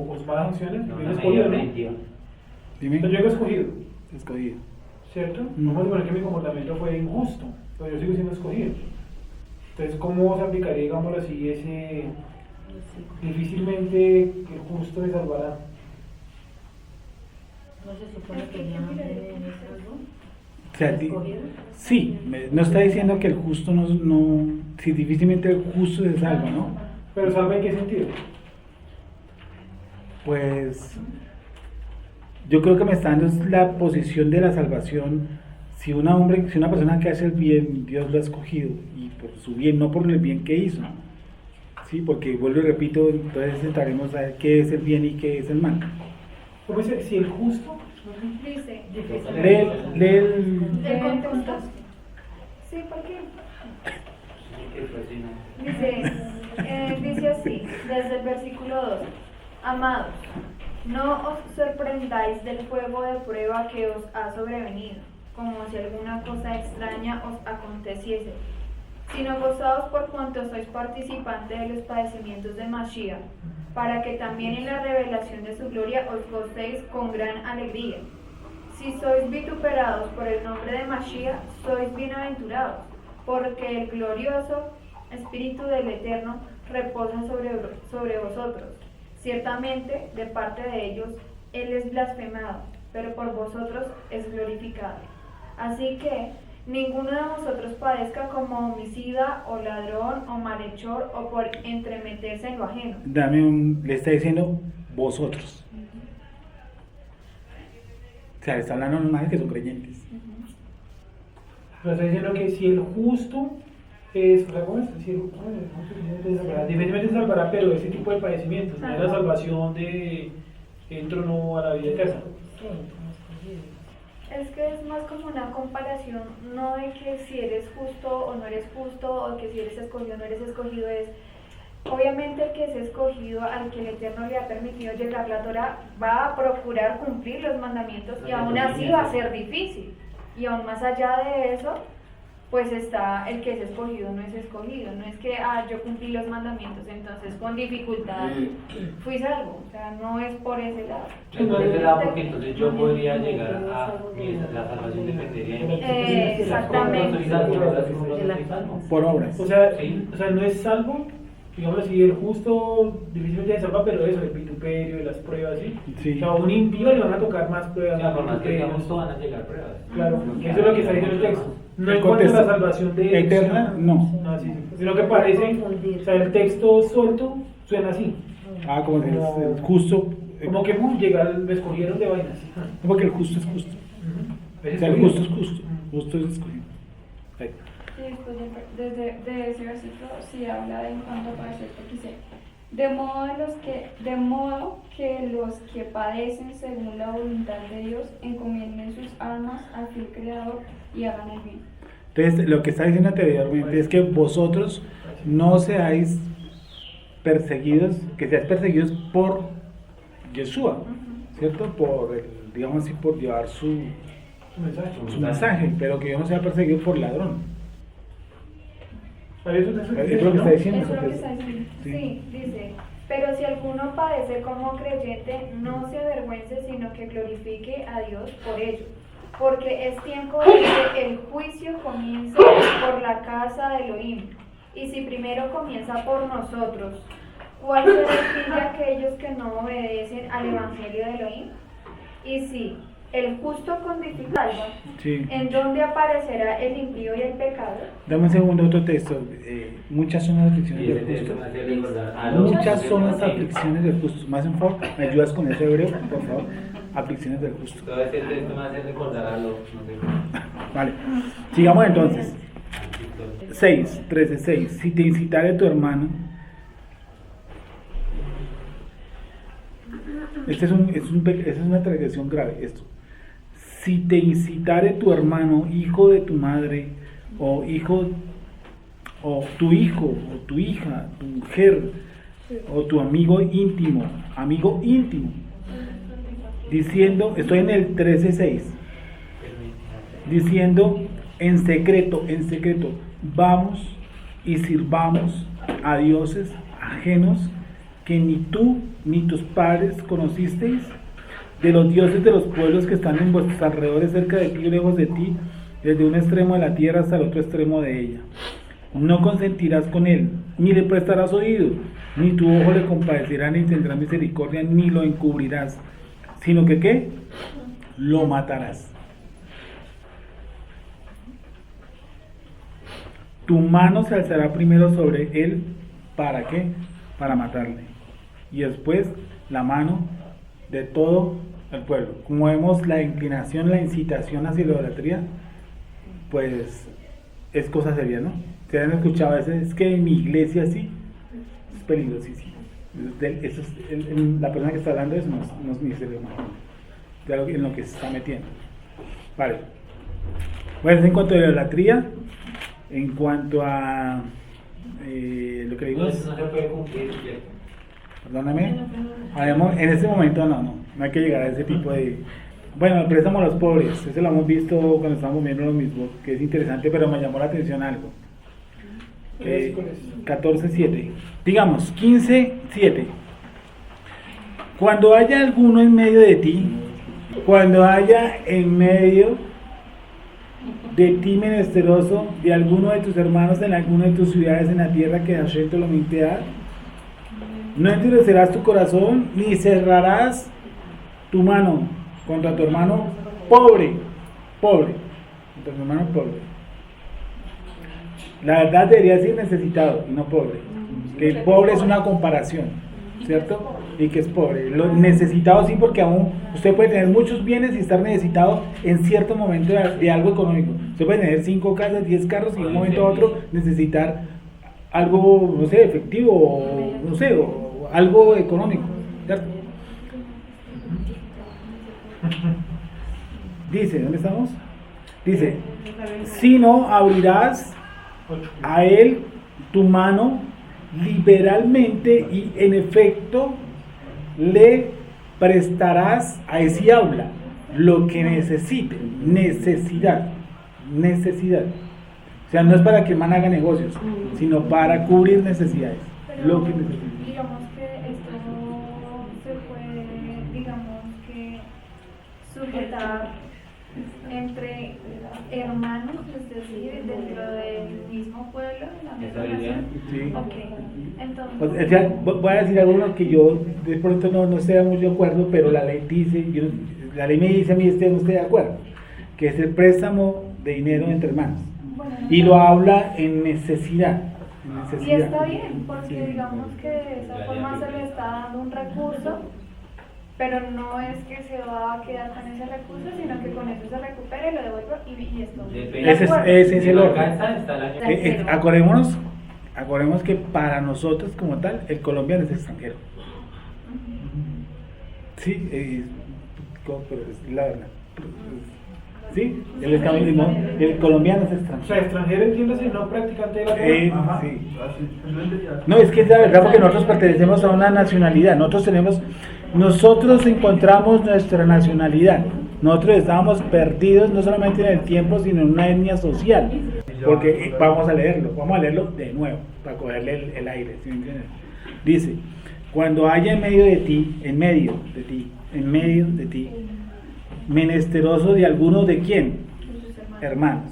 con malas acciones, No, yo he una escogido, medida ¿no? preventiva. Dime. Entonces yo he escogido, Escogido. ¿cierto? Vamos a suponer que mi comportamiento fue injusto, pero yo sigo siendo escogido. Entonces, ¿cómo se aplicaría, digámoslo así, ese... difícilmente el justo me salvará? No se supone que ya en esas, ¿no? O sea, sí, no está diciendo que el justo no, si difícilmente el justo se salva, ¿no? Pero ¿salva en qué sentido? Pues yo creo que me está dando la posición de la salvación. Si una persona que hace el bien, Dios lo ha escogido, y por su bien, no por el bien que hizo, sí, porque vuelvo y repito, entonces entraremos a ver qué es el bien y qué es el mal. ¿Cómo dice? Si el justo... Dice, Lee ¿el contexto? Sí, porque dice así, desde el versículo 2: Amados, no os sorprendáis del fuego de prueba que os ha sobrevenido, como si alguna cosa extraña os aconteciese, sino gozaos por cuanto sois participantes de los padecimientos de Mashiach, para que también en la revelación de su gloria os gocéis con gran alegría. Si sois vituperados por el nombre de Mashiach, sois bienaventurados, porque el glorioso Espíritu del Eterno reposa sobre vosotros. Ciertamente, de parte de ellos, Él es blasfemado, pero por vosotros es glorificado. Así que ninguno de vosotros padezca como homicida o ladrón o malhechor o por entremeterse en lo ajeno. le está diciendo vosotros. O sea, le está hablando a los más que son creyentes. Pero está diciendo que si el justo es, o sea, ¿cómo es? Sí, difícilmente se salvará, pero ese tipo de padecimientos, no es la salvación de entro no a la vida eterna. Es que es más como una comparación, no de que si eres justo o no eres justo, o que si eres escogido o no eres escogido, es obviamente el que es escogido, al que el Eterno le ha permitido llegar la Torah, va a procurar cumplir los mandamientos y aún así va a ser difícil. Y aún más allá de eso, pues está el que es escogido, no es escogido. No es que, yo cumplí los mandamientos, entonces con dificultad fui salvo. O sea, no es por ese lado. No por ese lado, porque entonces yo podría llegar a la salvación dependería de mí. Exactamente. Por obras. O sea, no es salvo, digamos así, el justo difícilmente se salva, pero eso, el vituperio, las pruebas, ¿sí? Sí. O sea, a un impío le van a tocar más pruebas. O sea, por más que vituperios. digamos, van a llegar pruebas. Claro, eso es lo que está diciendo el texto. No El en cuanto a la contexto. salvación de Eterna, no. No, sí, sí. Sino que parece, o sea, el texto suelto suena así. Como si el justo. Como que me escogieron de vainas. No, porque el justo es justo. O sea, el justo es justo. Justo es escogido. Ahí. Sí, después de ese versículo sí habla de en cuanto a padecer, porque dice, de modo que los que padecen según la voluntad de Dios encomienden sus almas al fiel Creador y hagan el bien. Entonces, lo que está diciendo anteriormente es que vosotros no seáis perseguidos, que seáis perseguidos por Yeshua, ¿cierto? Por, digamos así, por llevar su mensaje, pero que yo no sea perseguido por ladrón. Es lo que está diciendo. Eso es lo que está diciendo. Sí, dice, pero si alguno padece como creyente, no se avergüence, sino que glorifique a Dios por ello. Porque es tiempo de que el juicio comience por la casa de Elohim. Y si primero comienza por nosotros, ¿cuál será el fin de aquellos que no obedecen al evangelio de Elohim? Y si el justo con dificultad, Sí. ¿en dónde aparecerá el impío y el pecado? Dame un segundo, otro texto. Muchas son las aflicciones del justo. Muchas son las aflicciones del justo. Más en favor, ¿me ayudas con ese hebreo, por favor? Aflicciones del justo. Todo ese texto me hace recordar a los, no sé. Vale. Sigamos entonces. 13:6. Si te incitare tu hermano. Esta es una transgresión grave, esto. Si te incitare tu hermano, hijo de tu madre, o tu hijo, o tu hija, tu mujer, o tu amigo íntimo, diciendo, estoy en el 13:6, diciendo en secreto, vamos y sirvamos a dioses ajenos que ni tú ni tus padres conocisteis, de los dioses de los pueblos que están en vuestros alrededores, cerca de ti o lejos de ti, desde un extremo de la tierra hasta el otro extremo de ella. No consentirás con él, ni le prestarás oído, ni tu ojo le compadecerá, ni tendrá misericordia, ni lo encubrirás, sino que ¿qué? Lo matarás. Tu mano se alzará primero sobre él, ¿para qué? Para matarle, y después la mano de todo el pueblo. Como vemos, la inclinación, la incitación hacia la idolatría, pues es cosa seria, ¿no? Se han escuchado a veces, es que en mi iglesia sí, es peligrosísimo. La persona que está hablando de eso no es ni se lo imagina, en lo que se está metiendo. Vale. Bueno, en cuanto a la idolatría, en cuanto a lo que digo No es, se puede cumplir, ¿cierto? perdóname, en este momento no hay que llegar a ese tipo de... Bueno, el préstamo a los pobres, eso lo hemos visto cuando estábamos viendo lo mismo, que es interesante, pero me llamó la atención algo. 14:7, digamos 15:7. Cuando haya alguno en medio de ti, cuando haya en medio de ti menesteroso, de alguno de tus hermanos en alguna de tus ciudades en la tierra que Hashem te lo mintea, no endurecerás tu corazón ni cerrarás tu mano contra tu hermano pobre, contra tu hermano pobre. La verdad debería decir necesitado y no pobre, que pobre es una comparación, ¿cierto? y que es pobre. Lo necesitado sí, porque aún usted puede tener muchos bienes y estar necesitado en cierto momento de algo económico. Usted puede tener 5 casas, 10 carros y de un momento a otro necesitar algo, no sé, efectivo, o no sé, o algo económico, ¿cierto? Dice, ¿dónde estamos? Dice, si no abrirás a él tu mano liberalmente y en efecto le prestarás a ese habla lo que necesite, necesidad. O sea, no es para que el man haga negocios, sino para cubrir necesidades, lo que necesite. Digamos que esto se puede, digamos que sujetar entre hermanos, es decir, dentro del mismo pueblo, la misma nación. Sí. Ok, entonces. O sea, voy a decir algo que yo de pronto no estoy muy de acuerdo, pero la ley dice, la ley me dice a mí, no estoy de acuerdo, que es el préstamo de dinero entre hermanos. Bueno, Y lo habla en necesidad. y está bien, porque digamos que de esa forma se le está dando un recurso, pero no es que se va a quedar con ese recurso, sino que con eso se recupere, lo devuelve y esto. Ese es el orden. Tercero. Acordémonos que para nosotros como tal, el colombiano es extranjero. Sí, pero es la verdad. Sí, el colombiano es O sea, extranjero. extranjero, entiéndase, no practicante de la fe. Ajá, Sí. así, eso entendía. No, es que es la verdad, porque nosotros pertenecemos a una nacionalidad. Nosotros encontramos nuestra nacionalidad. Nosotros estábamos perdidos no solamente en el tiempo, sino en una etnia social. Porque vamos a leerlo de nuevo, para cogerle el aire. ¿Sí me entiendes? Dice, cuando haya en medio de ti, menesteroso de alguno de quién, hermanos.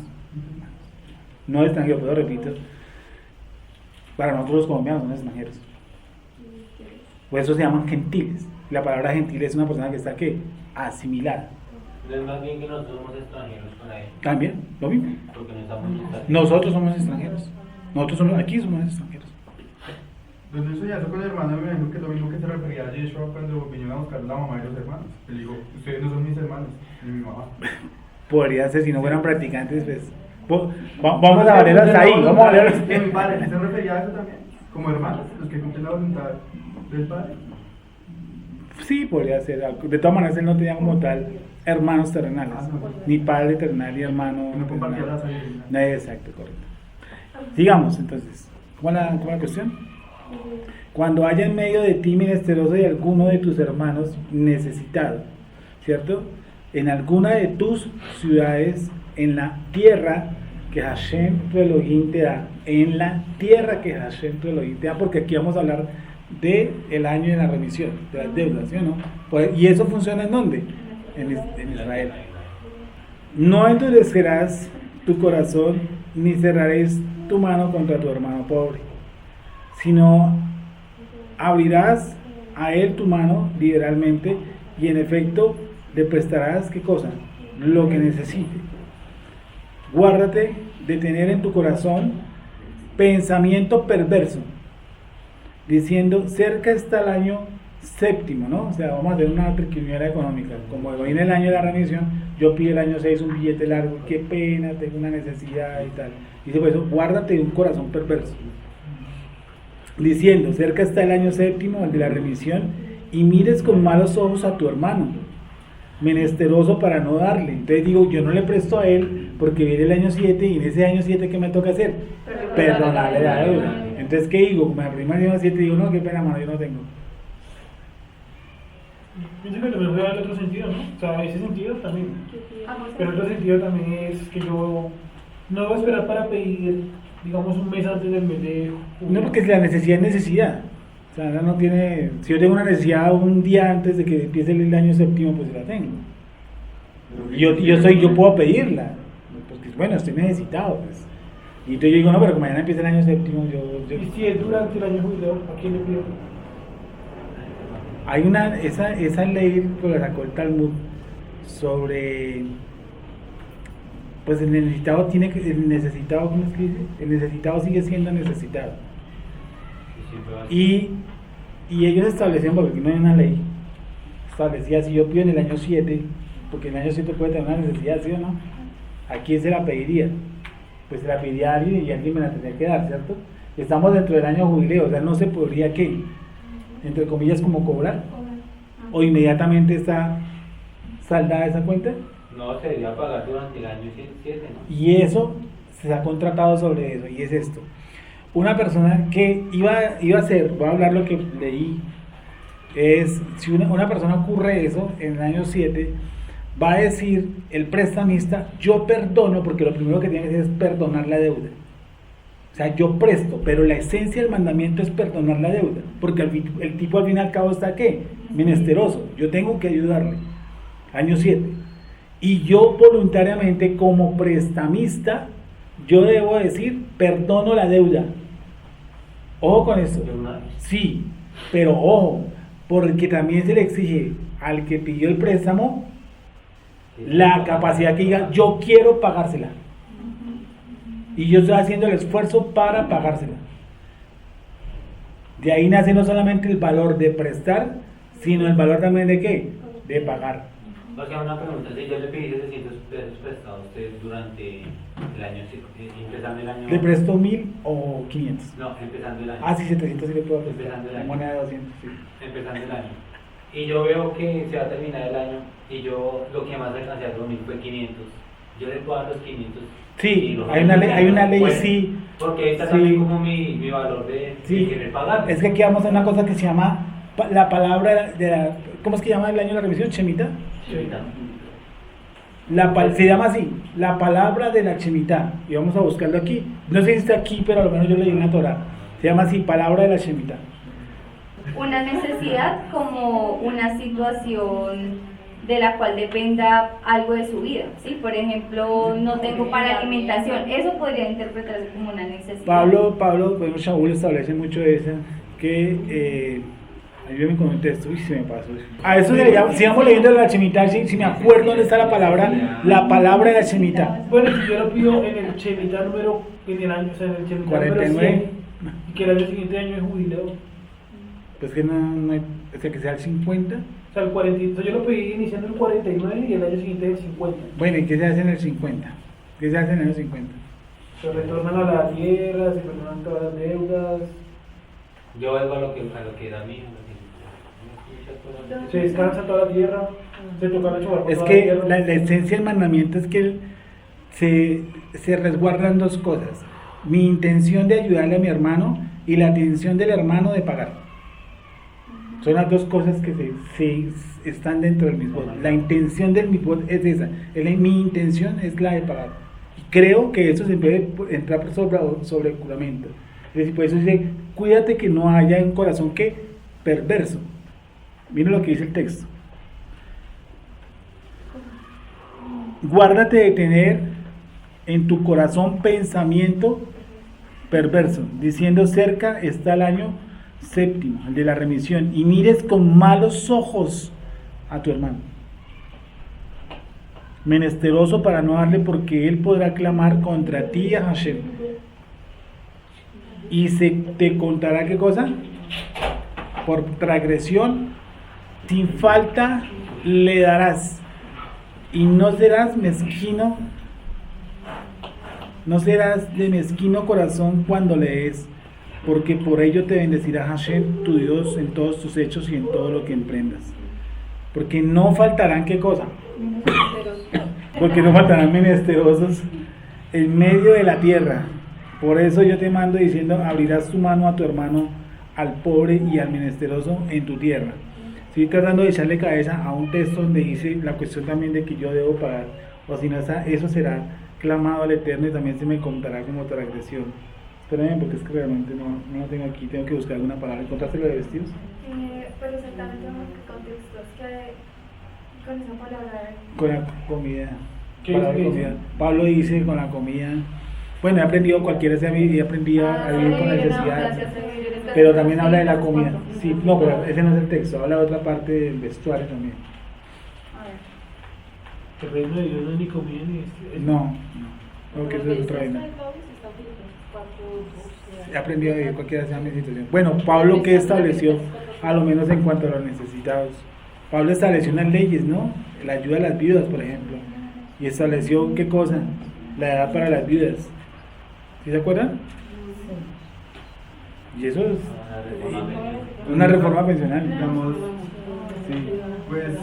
No extranjeros, pero repito, para nosotros los colombianos son extranjeros. Por eso se llaman gentiles. La palabra gentil es una persona que está ¿qué? Asimilada. Entonces, más bien que nosotros somos extranjeros para él, También, lo mismo. porque no estamos extranjeros. Nosotros somos extranjeros. Aquí somos extranjeros. Entonces eso ya eso con el hermano, me imagino que es lo mismo que se refería a Yeshua cuando vinieron a buscar la mamá de los hermanos. Él dijo, ustedes no son mis hermanos, ni mi mamá. Podría ser si no fueran practicantes, pues. Vamos a valerlas ahí, vamos a valerlas. Mi padre se refería a eso también, como hermanos, los que cumplen la voluntad del padre. Sí, podría ser. De todas maneras, él no tenía como tal hermanos terrenales, ni padre terrenal ni hermano. No compartía la terrenal. sangre. No, exacto, correcto. Sigamos entonces. ¿Cómo es la cuestión? Cuando haya en medio de ti menesteroso de alguno de tus hermanos necesitado, ¿cierto? En alguna de tus ciudades, en la tierra que Hashem tu Elohim te da, en la tierra que Hashem tu Elohim te da, porque aquí vamos a hablar del año de la remisión, de las deudas, ¿sí o no? ¿Y eso funciona en dónde? En Israel. No endurecerás tu corazón, ni cerrarás tu mano contra tu hermano pobre, sino abrirás a él tu mano liberalmente y en efecto le prestarás, ¿qué cosa? Lo que necesite. Guárdate de tener en tu corazón pensamiento perverso, diciendo, cerca está el año séptimo, ¿no? O sea, vamos a hacer una triquiñuela económica. Como viene el año de la remisión, yo pido el año 6 un billete largo, qué pena, tengo una necesidad y tal. Dice, pues, guárdate de un corazón perverso. Diciendo, cerca está el año séptimo, el de la remisión, y mires con malos ojos a tu hermano, menesteroso para no darle. Entonces digo, yo no le presto a él porque viene el año 7 y en ese año 7 ¿qué me toca hacer? Perdonarle la deuda. Entonces, ¿qué digo? Como me arrima el año 7 digo, no, qué pena, mano, yo no tengo. Pienso que también juega el otro sentido, ¿no? O sea, ese sentido también. Pero el otro sentido también es que yo no voy a esperar para pedir, digamos, un mes antes del mes de junio. No, porque la necesidad es necesidad. O sea, no tiene. Si yo tengo una necesidad un día antes de que empiece el año séptimo, pues la tengo. Yo puedo pedirla. Porque, bueno, estoy necesitado, pues. Y entonces yo digo, no, pero como mañana empieza el año séptimo, yo... ¿Y si es durante el año jubileo, a quién le pido? Hay esa ley que la sacó el Talmud sobre, pues el necesitado ¿cómo es que dice? El necesitado sigue siendo necesitado. Y Y ellos establecían, porque aquí no hay una ley, establecía si yo pido en el año 7, porque en el año 7 puede tener una necesidad, ¿sí o no? ¿A quién se la pediría? Pues se la pediría a alguien y alguien me la tendría que dar, ¿cierto? Estamos dentro del año jubileo, o sea, no se podría, ¿qué? Entre comillas, como cobrar, o inmediatamente está saldada esa cuenta. No, se debería pagar durante el año 7, ¿no? Y eso se ha contratado sobre eso, y es esto. Una persona que iba a hacer, voy a hablar lo que leí, es, si una persona ocurre eso en el año 7, va a decir el prestamista, yo perdono, porque lo primero que tiene que hacer es perdonar la deuda. O sea, yo presto, pero la esencia del mandamiento es perdonar la deuda, porque el tipo al fin y al cabo está, ¿qué? Menesteroso, yo tengo que ayudarle. Año 7. Y yo voluntariamente como prestamista, yo debo decir, perdono la deuda. Ojo con eso. Sí, pero ojo, porque también se le exige al que pidió el préstamo la capacidad que diga, yo quiero pagársela. Y yo estoy haciendo el esfuerzo para pagársela. De ahí nace no solamente el valor de prestar, sino el valor también de ¿qué? De pagar. O sea, una pregunta, si yo le pedí 700 pesos prestados a usted durante el año, empezando el año... ¿Le prestó 1000 o 500? No, empezando el año. Ah, sí, 700 sí le puedo prestar. Empezando el La año. moneda de 200, sí. Empezando el año. Y yo veo que se va a terminar el año y yo lo que más alcancé a dormir fue 500. Yo le puedo dar los 500. Sí, hay una ley, pues, sí. Porque ahí está sí. también como mi valor de querer pagar. Es que aquí vamos a una cosa que se llama la palabra de la... ¿Cómo es que llama el año de la revisión? ¿Chemita? Chemita. Se llama así, la palabra de la Shemitah, y vamos a buscarlo aquí. No sé si está aquí, pero a lo menos yo leí en la Torah. Se llama así, palabra de la Shemitah. Una necesidad como una situación de la cual dependa algo de su vida, ¿sí? Por ejemplo, no tengo para alimentación, eso podría interpretarse como una necesidad. Pablo, bueno, Shaul establece mucho esa, que ayúdame con un texto, uy, se me pasó. A eso se le llama, sigamos leyendo la Shemitah, si me acuerdo dónde está la palabra de la Shemitah. Bueno, si yo lo pido en el Shemitah número, en el año, o sea, en el Shemitah 49. número 100, y que el año siguiente año es jubileo. Pues que no hay, o sea, que sea el 50. O sea, el 40, entonces yo lo pedí iniciando el 49 y el año siguiente el 50. Bueno, ¿y qué se hace en el 50? ¿Qué se hace en el 50? Se retornan a la tierra, se perdonan todas las deudas. Yo vuelvo a lo que era mío. Se descansa toda la tierra, se toca la chubarra. Es que la esencia del mandamiento es que se resguardan dos cosas: mi intención de ayudarle a mi hermano y la intención del hermano de pagar. Son las dos cosas que se están dentro del mismo. La intención del mismo es esa. Mi intención es la de pagar. Y creo que eso se puede entrar sobre el juramento. Es decir, por eso dice, cuídate que no haya un corazón que perverso. Miren lo que dice el texto. Guárdate de tener en tu corazón pensamiento perverso, diciendo cerca está el año séptimo, el de la remisión, y mires con malos ojos a tu hermano, menesteroso para no darle, porque él podrá clamar contra ti a Hashem, y se te contará qué cosa, por transgresión, sin falta le darás, y no serás mezquino, no serás de mezquino corazón cuando le des, porque por ello te bendecirá Hashem, tu Dios, en todos tus hechos y en todo lo que emprendas. Porque no faltarán, ¿qué cosa? Porque no faltarán menesterosos en medio de la tierra. Por eso yo te mando diciendo, abrirás tu mano a tu hermano, al pobre y al menesteroso en tu tierra. Estoy tratando de echarle cabeza a un texto donde dice la cuestión también de que yo debo pagar, o si no, eso será clamado al Eterno y también se me contará como transgresión. Espérame, porque es que realmente no lo tengo aquí, tengo que buscar alguna palabra. ¿Encontraste lo de vestidos? Pero exactamente en qué contexto es que con esa palabra. Con la comida. ¿Qué Palabra dice? comida. Pablo dice con la comida. Bueno, he aprendido cualquiera sea y he aprendido a vivir con necesidades. Pero también habla de la comida. Sí, no, pero ese no es el texto, habla de otra parte del vestuario también. El reino de Dios no es ni comida ni No, creo que eso es otra vaina. He aprendido a vivir cualquiera sea mi situación. Bueno, Pablo, ¿qué estableció? A lo menos en cuanto a los necesitados. Pablo estableció unas leyes, ¿no? La ayuda a las viudas, por ejemplo. Y estableció, ¿qué cosa? La edad para las viudas. ¿Sí se acuerdan? Y eso es una reforma pensional, digamos. Sí, pues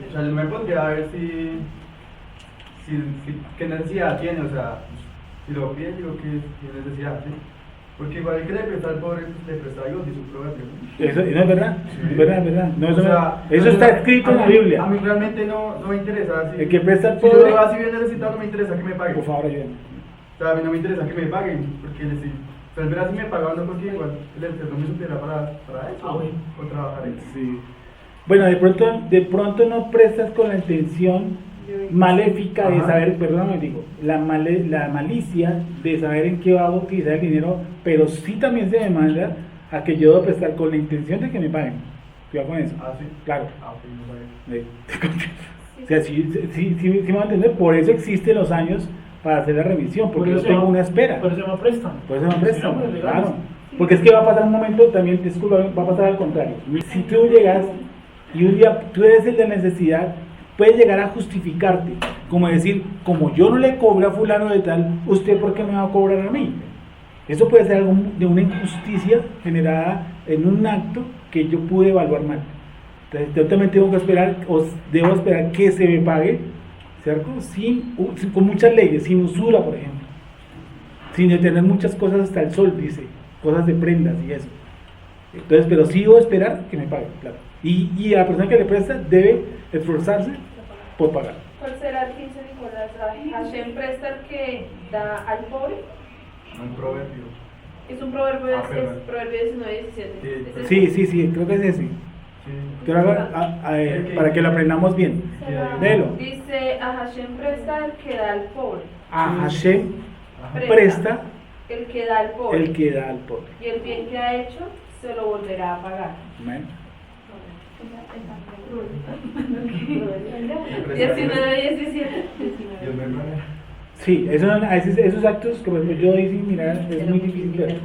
o sea, yo me pondría a ver qué necesidad tiene, o sea, si lo pide, digo que tiene necesidad, ¿sí? Porque igual el que le presta al pobre, pues, le presta a Dios, y su proverbio, ¿no? Eso no es verdad, Sí. es verdad, es verdad. No, eso, O sea, eso está escrito en la Biblia. A mí realmente no me interesa. El que presta al si pobre- yo así bien necesitado, no me interesa que me paguen. Por favor, ayúdame. O sea, a mí no me interesa que me paguen, porque sí. Tal vez así me pagaban, no porque igual el enfermo me supiera para eso, o trabajar eso. Sí. Bueno, de pronto no prestas con la intención maléfica de Ajá. saber, perdóname, digo, la malicia de saber en qué va a utilizar el dinero, pero sí también se demanda a que yo debo prestar con la intención de que me paguen. Cuidado con eso. Ah, sí. Claro. Ah, ok, no sabía. O sea, sí me va a entender, por eso existen los años para hacer la revisión, porque yo tengo una espera. Por eso se llama préstamo. Por eso me prestan, Sí, hombre, legal. claro. Porque es que va a pasar un momento también, disculpa, va a pasar al contrario. Si tú llegas y un día tú eres el de necesidad, puedes llegar a justificarte, como decir, como yo no le cobro a fulano de tal, ¿usted por qué me va a cobrar a mí? Eso puede ser algo de una injusticia generada en un acto que yo pude evaluar mal. Entonces, yo también tengo que esperar, o debo esperar que se me pague, ¿cierto? Con muchas leyes, sin usura, por ejemplo. Sin detener muchas cosas hasta el sol, dice, cosas de prendas y eso. Entonces, pero sí debo esperar que me pague, claro. Y a la persona que le presta debe esforzarse por pagar. ¿Cuál será el 15, Nicolás? Hashem presta el que da al pobre. Un proverbio. Es un proverbio, perdón. es proverbio 19:17. Sí, creo que es ese. Sí. Pero para que lo aprendamos bien. Léelo. Dice, a Hashem presta el que da al pobre. A Hashem presta El que da al pobre. el que da al pobre. Y el bien que ha hecho se lo volverá a pagar. Amén. 19:17. Dios me paga. Sí, esos actos que por ejemplo, yo hice, mira, es muy difícil ver.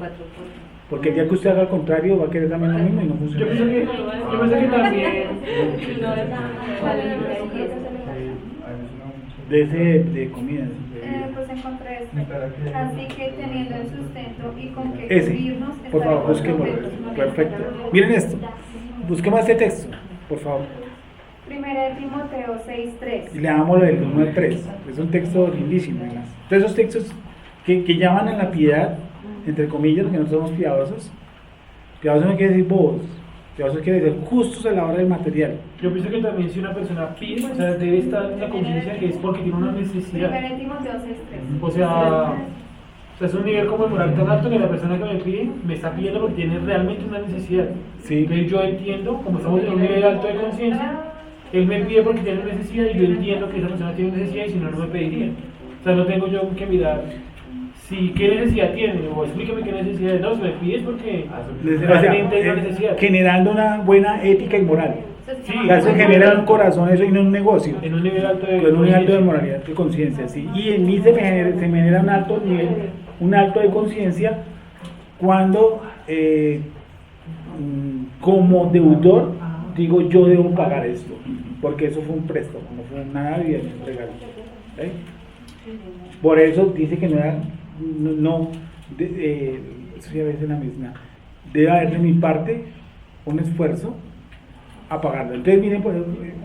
Porque el día que usted haga al contrario va a querer también lo mismo y no Yo funciona. pienso que también. De comida. Pues encontré esto. Así que teniendo el sustento y con que Ese, cubrirnos, por favor, estaremos busquemos. contentos con él. Perfecto. Miren esto. Busquemos este texto, por favor. Primera de Timoteo 6:3. Y leámoslo del 1 al 3. Es un texto lindísimo, además. Entonces, esos textos que llaman a la piedad, entre comillas, porque nosotros somos piadosos. Piadosos no quiere decir bobos. Piadosos quiere decir justos a la hora del material. Yo pienso que también si una persona pide, o sea, debe estar en la conciencia que es porque tiene una necesidad. Primera de Timoteo 6:3. O sea, es un nivel como de moral tan alto que la persona que me pide me está pidiendo porque tiene realmente una necesidad. Sí. Entonces yo entiendo, como estamos en un nivel alto de conciencia, él me pide porque tiene necesidad y yo entiendo que esa persona tiene necesidad y si no, no me pediría. O sea, no tengo yo que mirar si qué necesidad tiene o explícame qué necesidad. No, si me pides porque realmente hay una necesidad. Generando una buena ética y moral. Sí, Eso genera un corazón eso y no un negocio. En un nivel alto de En un nivel alto de conciencia. moralidad, de conciencia, sí. Y en mí se me genera un alto nivel, un alto de conciencia cuando como deudor digo yo debo pagar esto, porque eso fue un préstamo, no fue una Navidad, ni un regalo. ¿Sí? Por eso dice que eso ya ves en la misma, debe haber de mi parte un esfuerzo a pagarlo. Entonces miren, pues,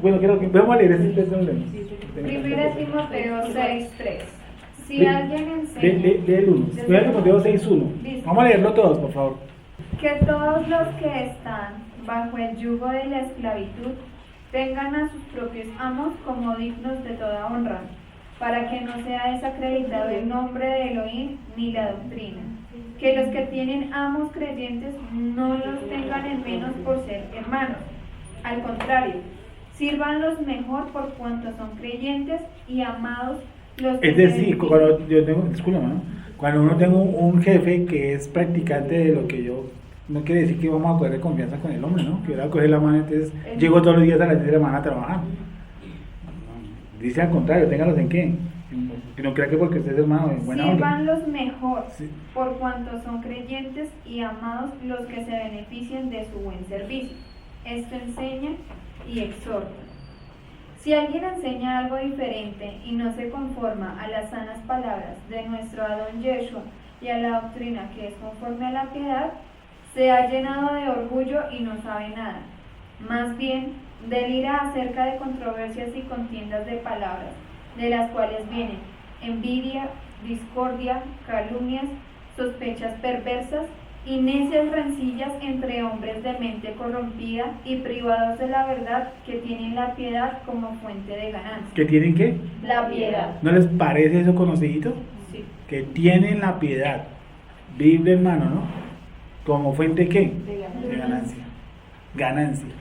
bueno, quiero que vamos a leer este texto. Primera de Timoteo 6:3. Si alguien enseña Lee el 1. Primera de Timoteo 6:1. Vamos a leerlo todos, por favor. que todos los que están bajo el yugo de la esclavitud tengan a sus propios amos como dignos de toda honra, para que no sea desacreditado el nombre de Elohim ni la doctrina. Que los que tienen amos creyentes no los tengan en menos por ser hermanos. Al contrario, sírvanlos mejor por cuanto son creyentes y amados los que Es decir, cuando yo tengo, discúlpame, ¿no? Cuando uno tengo un jefe que es practicante de lo que yo, no quiere decir que vamos a coger confianza con el hombre, ¿no? Que ahora coger la mano, entonces llego todos los días a las 10 de la mañana a trabajar. Dice al contrario, téngalos en qué? Que no crea que porque usted es hermano es buena onda. Sirvan los mejor, Sí. por cuanto son creyentes y amados los que se beneficien de su buen servicio. Esto enseña y exhorta. Si alguien enseña algo diferente y no se conforma a las sanas palabras de nuestro Adón Yeshua y a la doctrina que es conforme a la piedad, se ha llenado de orgullo y no sabe nada. Más bien, delira acerca de controversias y contiendas de palabras, de las cuales vienen envidia, discordia, calumnias, sospechas perversas y necias rencillas entre hombres de mente corrompida y privados de la verdad, que tienen la piedad como fuente de ganancia. ¿Que tienen qué? La piedad. ¿No les parece eso conocidito? Sí. Que tienen la piedad, Biblia hermano, ¿no? ¿Como fuente qué? De ganancia. Ganancia.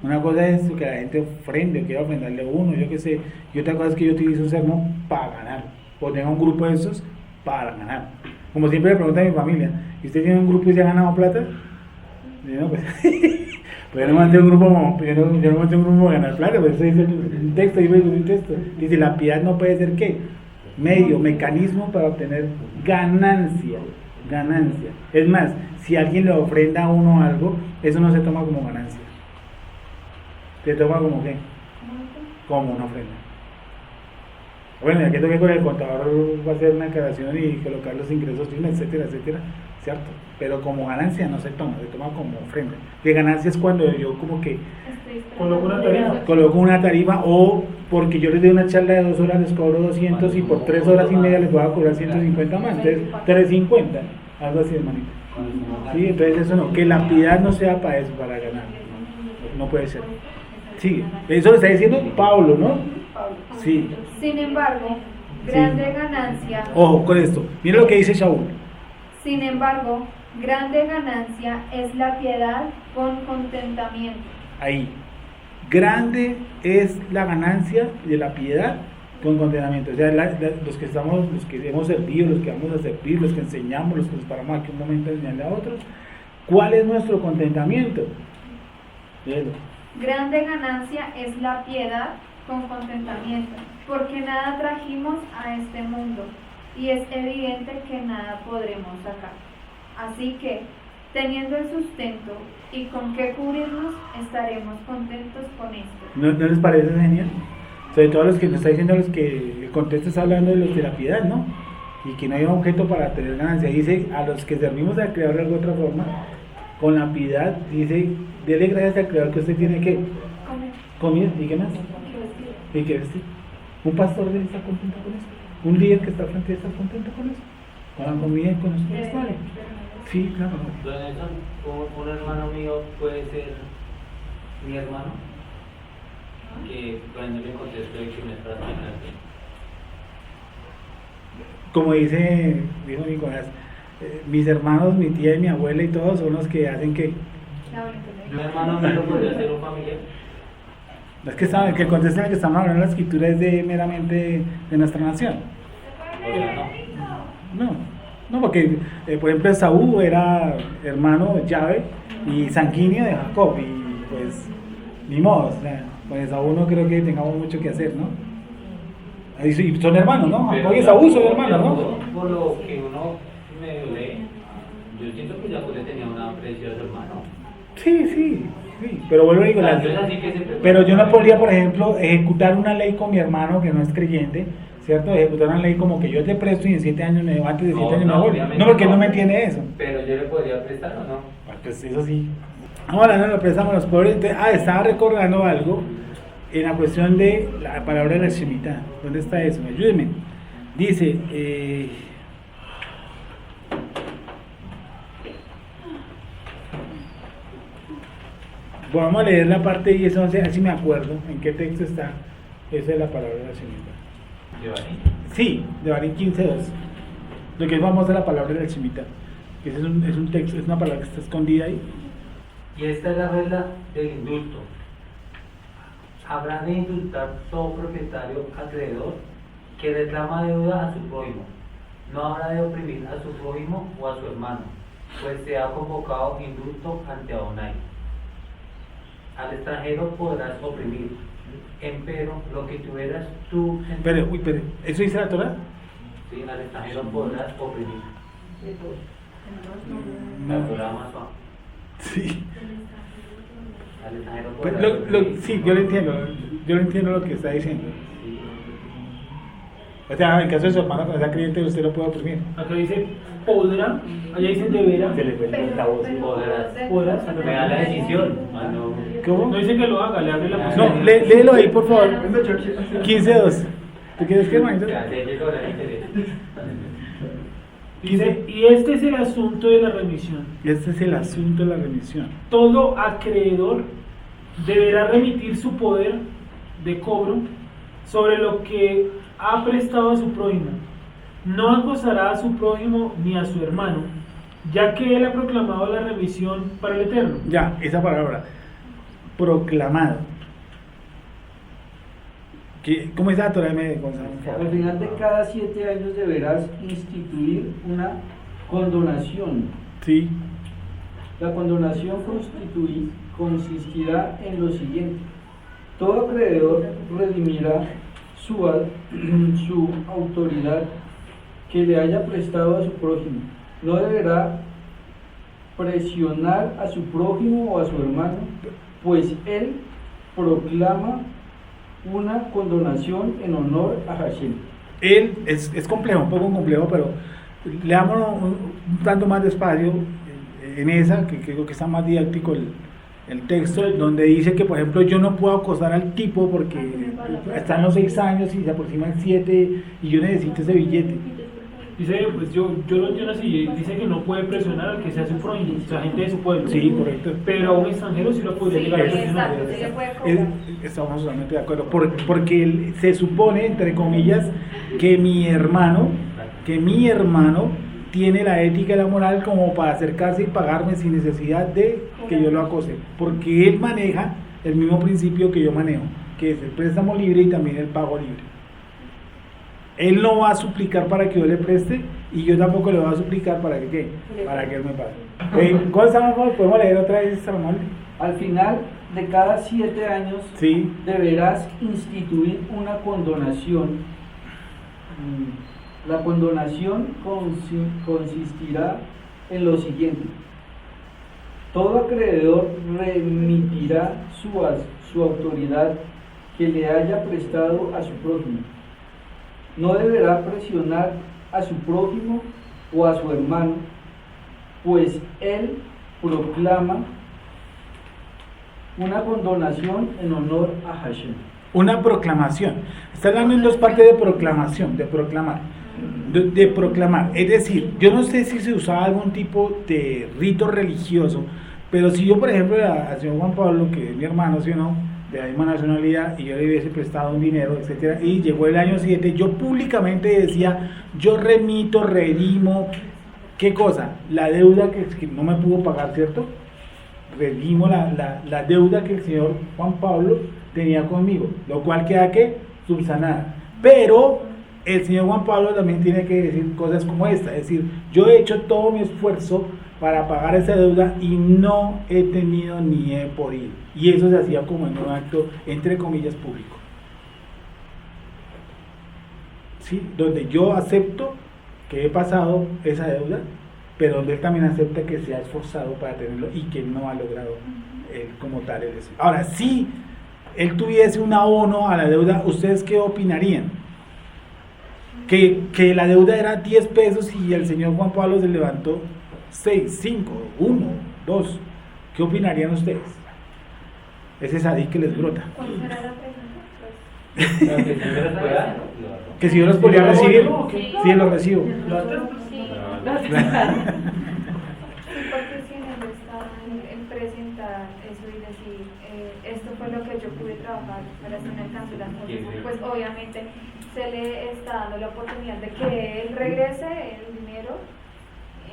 Una cosa es que la gente ofrende, o quiera ofrendarle a uno, yo qué sé. Y otra cosa es que yo utilizo un sermón para ganar. O tengo un grupo de esos para ganar. Como siempre le pregunto a mi familia, ¿y usted tiene un grupo y se ha ganado plata? Y yo, no, pues, pues yo no mantengo un grupo, yo no mantengo un grupo para ganar plata, pues eso dice un texto, un texto. Dice, la piedad no puede ser ¿qué? Medio, mecanismo para obtener ganancia. Ganancia. Es más, si alguien le ofrenda a uno algo, eso no se toma como ganancia. Se toma como qué? Como una ofrenda. Bueno, ya que toque con el contador va a hacer una declaración y colocar los ingresos, etcétera, etcétera, ¿cierto? Pero como ganancia no se toma como ofrenda. Que ganancia es cuando yo como que coloco una tarifa, o porque yo les doy una charla de 2 horas les cobro 200 y por 3 horas y media les voy a cobrar 150 más, entonces 350, algo así, hermanito. Sí, entonces eso no, que la piedad no sea para eso, para ganar, no puede ser. Sí, eso lo está diciendo Pablo, ¿no? Sí. Sin embargo, grande ganancia. Ojo con esto, mira lo que dice Shaul. Sin embargo, grande ganancia es la piedad con contentamiento. Ahí. Grande es la ganancia de la piedad con contentamiento. O sea, los que hemos servido, los que vamos a servir, los que enseñamos, los que nos paramos aquí un momento a enseñarle a otros. ¿Cuál es nuestro contentamiento? Léelo. Grande ganancia es la piedad con contentamiento, porque nada trajimos a este mundo, y es evidente que nada podremos sacar. Así que, teniendo el sustento y con qué cubrirnos, estaremos contentos con esto. ¿No les parece genial? Sobre todo los que nos está diciendo, los que el contexto está hablando de los de la piedad, ¿no? Y que no hay un objeto para tener ganancia. Dice, a los que servimos al Creador de alguna otra forma, con la piedad, dice, dele gracias al Creador que usted tiene que comer. ¿Y qué más? ¿Y qué vestir? ¿Un pastor debe estar contento con eso? ¿Un líder que está frente a estar contento con eso? Con la comida y con los vestuarios. Sí, claro. Don Nelson, un hermano mío puede ser mi hermano, que poniéndole en contexto de que me está haciendo. Como dijo Nicolás, mis hermanos, mi tía y mi abuela y todos son los que hacen que... Un hermano mío podría ser un familiar. Es que saben que el contexto en el que estamos hablando de la escritura es de meramente de nuestra nación. O sea, No, porque por ejemplo Esaú era hermano de Yahvé y sanguíneo de Jacob, y pues ni modo, o sea, con Esaú no creo que tengamos mucho que hacer, ¿no? Y son hermanos, ¿no? Jacob y Esaú son hermanos, ¿no? Por lo que uno medio lee, yo siento que Jacob le tenía una aprecio a su hermano. Sí, pero vuelvo a decir, pero yo no podría, por ejemplo, ejecutar una ley con mi hermano que no es creyente, ¿cierto? Ejecutar una ley como que yo te presto y en 7 años, antes de 7 años me voy. No, porque él no me entiende eso. Pero yo le podría prestar o no. Pues eso sí. Ahora no lo prestamos los pobres. Estaba recordando algo en la cuestión de la palabra de la Shemitah. ¿Dónde está eso? Ayúdenme. Dice, vamos a leer la parte 10, 11, así me acuerdo en qué texto está. Esa es la palabra de la Shemitah. ¿De Barín? Sí, de Barín 15:2. Lo que es famosa la palabra de la Shemitah. Es un texto, es una palabra que está escondida ahí. Y esta es la regla del indulto. Habrá de indultar todo propietario acreedor que reclama deuda a su prójimo. No habrá de oprimir a su prójimo o a su hermano, pues se ha convocado indulto ante Adonai. Al extranjero podrás oprimir, Empero, lo que tuvieras tú en Pero, ¿eso dice la Torah? sí, al extranjero podrás oprimir. No. La Torah más suave. Sí. Al extranjero Pues podrás sí, yo lo entiendo lo que está diciendo. Sí. O sea, en caso de su hermano, cuando sea creyente, usted lo puede oprimir. Acá dice podrá, allá dice deberá. Se le fue la voz. Podrás. Me da la decisión. Ah, no. ¿Cómo? No dice que lo haga, le abre la posibilidad. No, léelo ahí, por favor. 15:2. ¿Tú quieres que, hermanito? Ya, ya llegó la interés. Dice, y este es el asunto de la remisión. Este es el asunto de la remisión. Todo acreedor deberá remitir su poder de cobro sobre lo que ha prestado a su prójimo. No acosará a su prójimo ni a su hermano, ya que él ha proclamado la remisión para el Eterno. Ya, esa palabra. Proclamado. ¿Cómo es la Torah de Gonzalo? Al final de cada 7 años deberás instituir una condonación. Sí. La condonación consistirá en lo siguiente: todo acreedor redimirá su autoridad que le haya prestado a su prójimo. No deberá presionar a su prójimo o a su hermano, pues él proclama una condonación en honor a Hashem. Él es complejo, un poco complejo, pero leámonos un tanto más despacio en esa, que creo que está más didáctico el texto, donde dice que, por ejemplo, yo no puedo acosar al tipo porque están los 6 años y se aproximan 7 y yo necesito ese billete. Dice, pues yo lo entiendo así, dice que no puede presionar al que sea su prójimo, o sea, gente de su pueblo. Sí, correcto. Pero a un extranjero sí lo podría llegar a presionar. Exacto, sí le puede cobrar. Estamos totalmente de acuerdo, porque se supone, entre comillas, que mi hermano tiene la ética y la moral como para acercarse y pagarme sin necesidad de que yo lo acose, porque él maneja el mismo principio que yo manejo, que es el préstamo libre y también el pago libre. Él no va a suplicar para que yo le preste y yo tampoco le voy a suplicar para que ¿qué? Para que él me pague. ¿Cómo estamos? ¿Podemos leer otra vez, Salomón? Al final de cada 7 años Sí. deberás instituir una condonación. La condonación consistirá en lo siguiente: todo acreedor remitirá su autoridad que le haya prestado a su prójimo. No deberá presionar a su prójimo o a su hermano, pues él proclama una condonación en honor a Hashem. Una proclamación. Está hablando en 2 partes de proclamación, de proclamar. De proclamar. Es decir, yo no sé si se usaba algún tipo de rito religioso, pero si yo, por ejemplo, al señor Juan Pablo, que es mi hermano, ¿sí o no?, de la misma nacionalidad, y yo le hubiese prestado un dinero, etcétera, y llegó el año 7, yo públicamente decía, yo remito, redimo, ¿qué cosa? La deuda que no me pudo pagar, ¿cierto? Redimo la deuda que el señor Juan Pablo tenía conmigo, lo cual queda que subsanada. Pero el señor Juan Pablo también tiene que decir cosas como esta, es decir, yo he hecho todo mi esfuerzo para pagar esa deuda y no he tenido ni he podido. Y eso se hacía como en un acto, entre comillas, público. ¿Sí? Donde yo acepto que he pasado esa deuda, pero donde él también acepta que se ha esforzado para tenerlo y que no ha logrado él como tal el deseo. Ahora, si él tuviese un abono a la deuda, ¿ustedes qué opinarían? Que la deuda era 10 pesos y el señor Juan Pablo se levantó 6, 5, 1, 2. ¿Qué opinarían ustedes? Ese sadí que les brota. ¿Cuál será la pregunta? Que si yo los podría recibir, sí, los recibo. Sí, porque si en él está en presentar eso y decir, esto fue lo que yo pude trabajar para hacer un alcance de las cosas, pues obviamente se le está dando la oportunidad de que él regrese el dinero y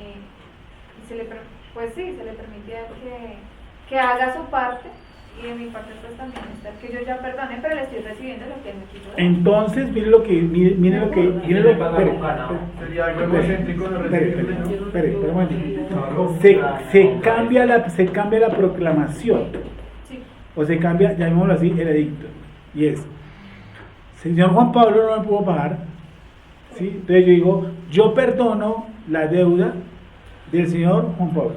se le permite que haga su parte, y de mi parte pues también está que yo ya perdone, pero le estoy recibiendo lo que él me quiso dar. Entonces, miren lo que Sería algo egocéntrico no recibir. se cambia la proclamación, Sí. o se cambia, llamémoslo así, el edicto. Y es, señor Juan Pablo no me pudo pagar, ¿sí? Entonces yo digo, yo perdono la deuda del señor Juan Pablo.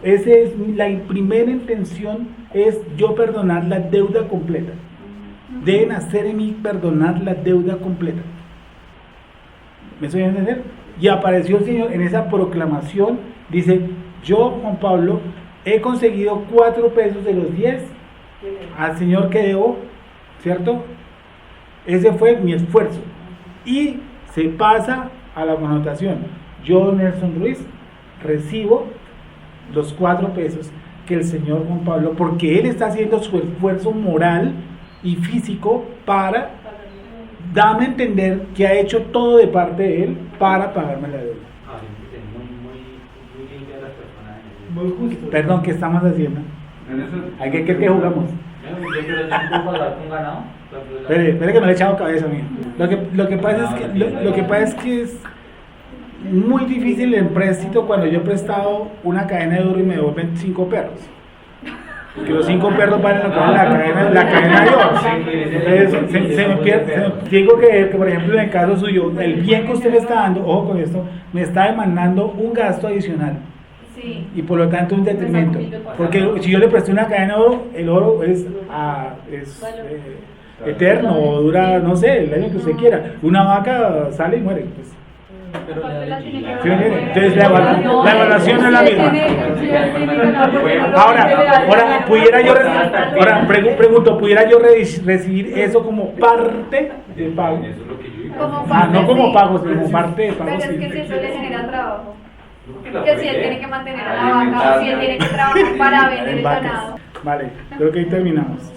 Esa es la primera intención, es yo perdonar la deuda completa. Deben hacer en mí perdonar la deuda completa. ¿Me estoy entendiendo? Y apareció el Señor en esa proclamación, dice, yo Juan Pablo he conseguido 4 pesos de los 10 al Señor que debo, ¿cierto? Ese fue mi esfuerzo. Y se pasa a la connotación, yo Nelson Ruiz recibo los 4 pesos que el Señor Juan Pablo, porque él está haciendo su esfuerzo moral y físico para darme a entender que ha hecho todo de parte de él para pagarme la deuda. Muy limpia las personas. Muy justo. Perdón, ¿qué estamos haciendo? En eso, ¿Hay que jugamos? Yo creo que no puedo pagar con ganado. Espere que no le he echado cabeza, amigo. Lo que pasa es que es muy difícil el empréstito cuando yo he prestado una cadena de oro y me devuelven 5 perros. Que los 5 perros valen lo que vale la cadena de oro. Entonces se me pierde. Digo que, por ejemplo, en el caso suyo, el bien que usted me está dando, ojo con esto, me está demandando un gasto adicional. Sí. Y por lo tanto un detrimento. Porque si yo le presté una cadena de oro, el oro es eterno o dura, no sé, el año que usted quiera. Una vaca sale y muere. Pues. Entonces la evaluación es la misma. Ahora pregunto, ¿pudiera yo recibir eso como parte de pago? No como pago, sino como parte de pago. Pero es que si eso le genera trabajo. Que si él tiene que mantener a la vaca, o si él tiene que trabajar para vender el ganado. Vale, creo que ahí terminamos.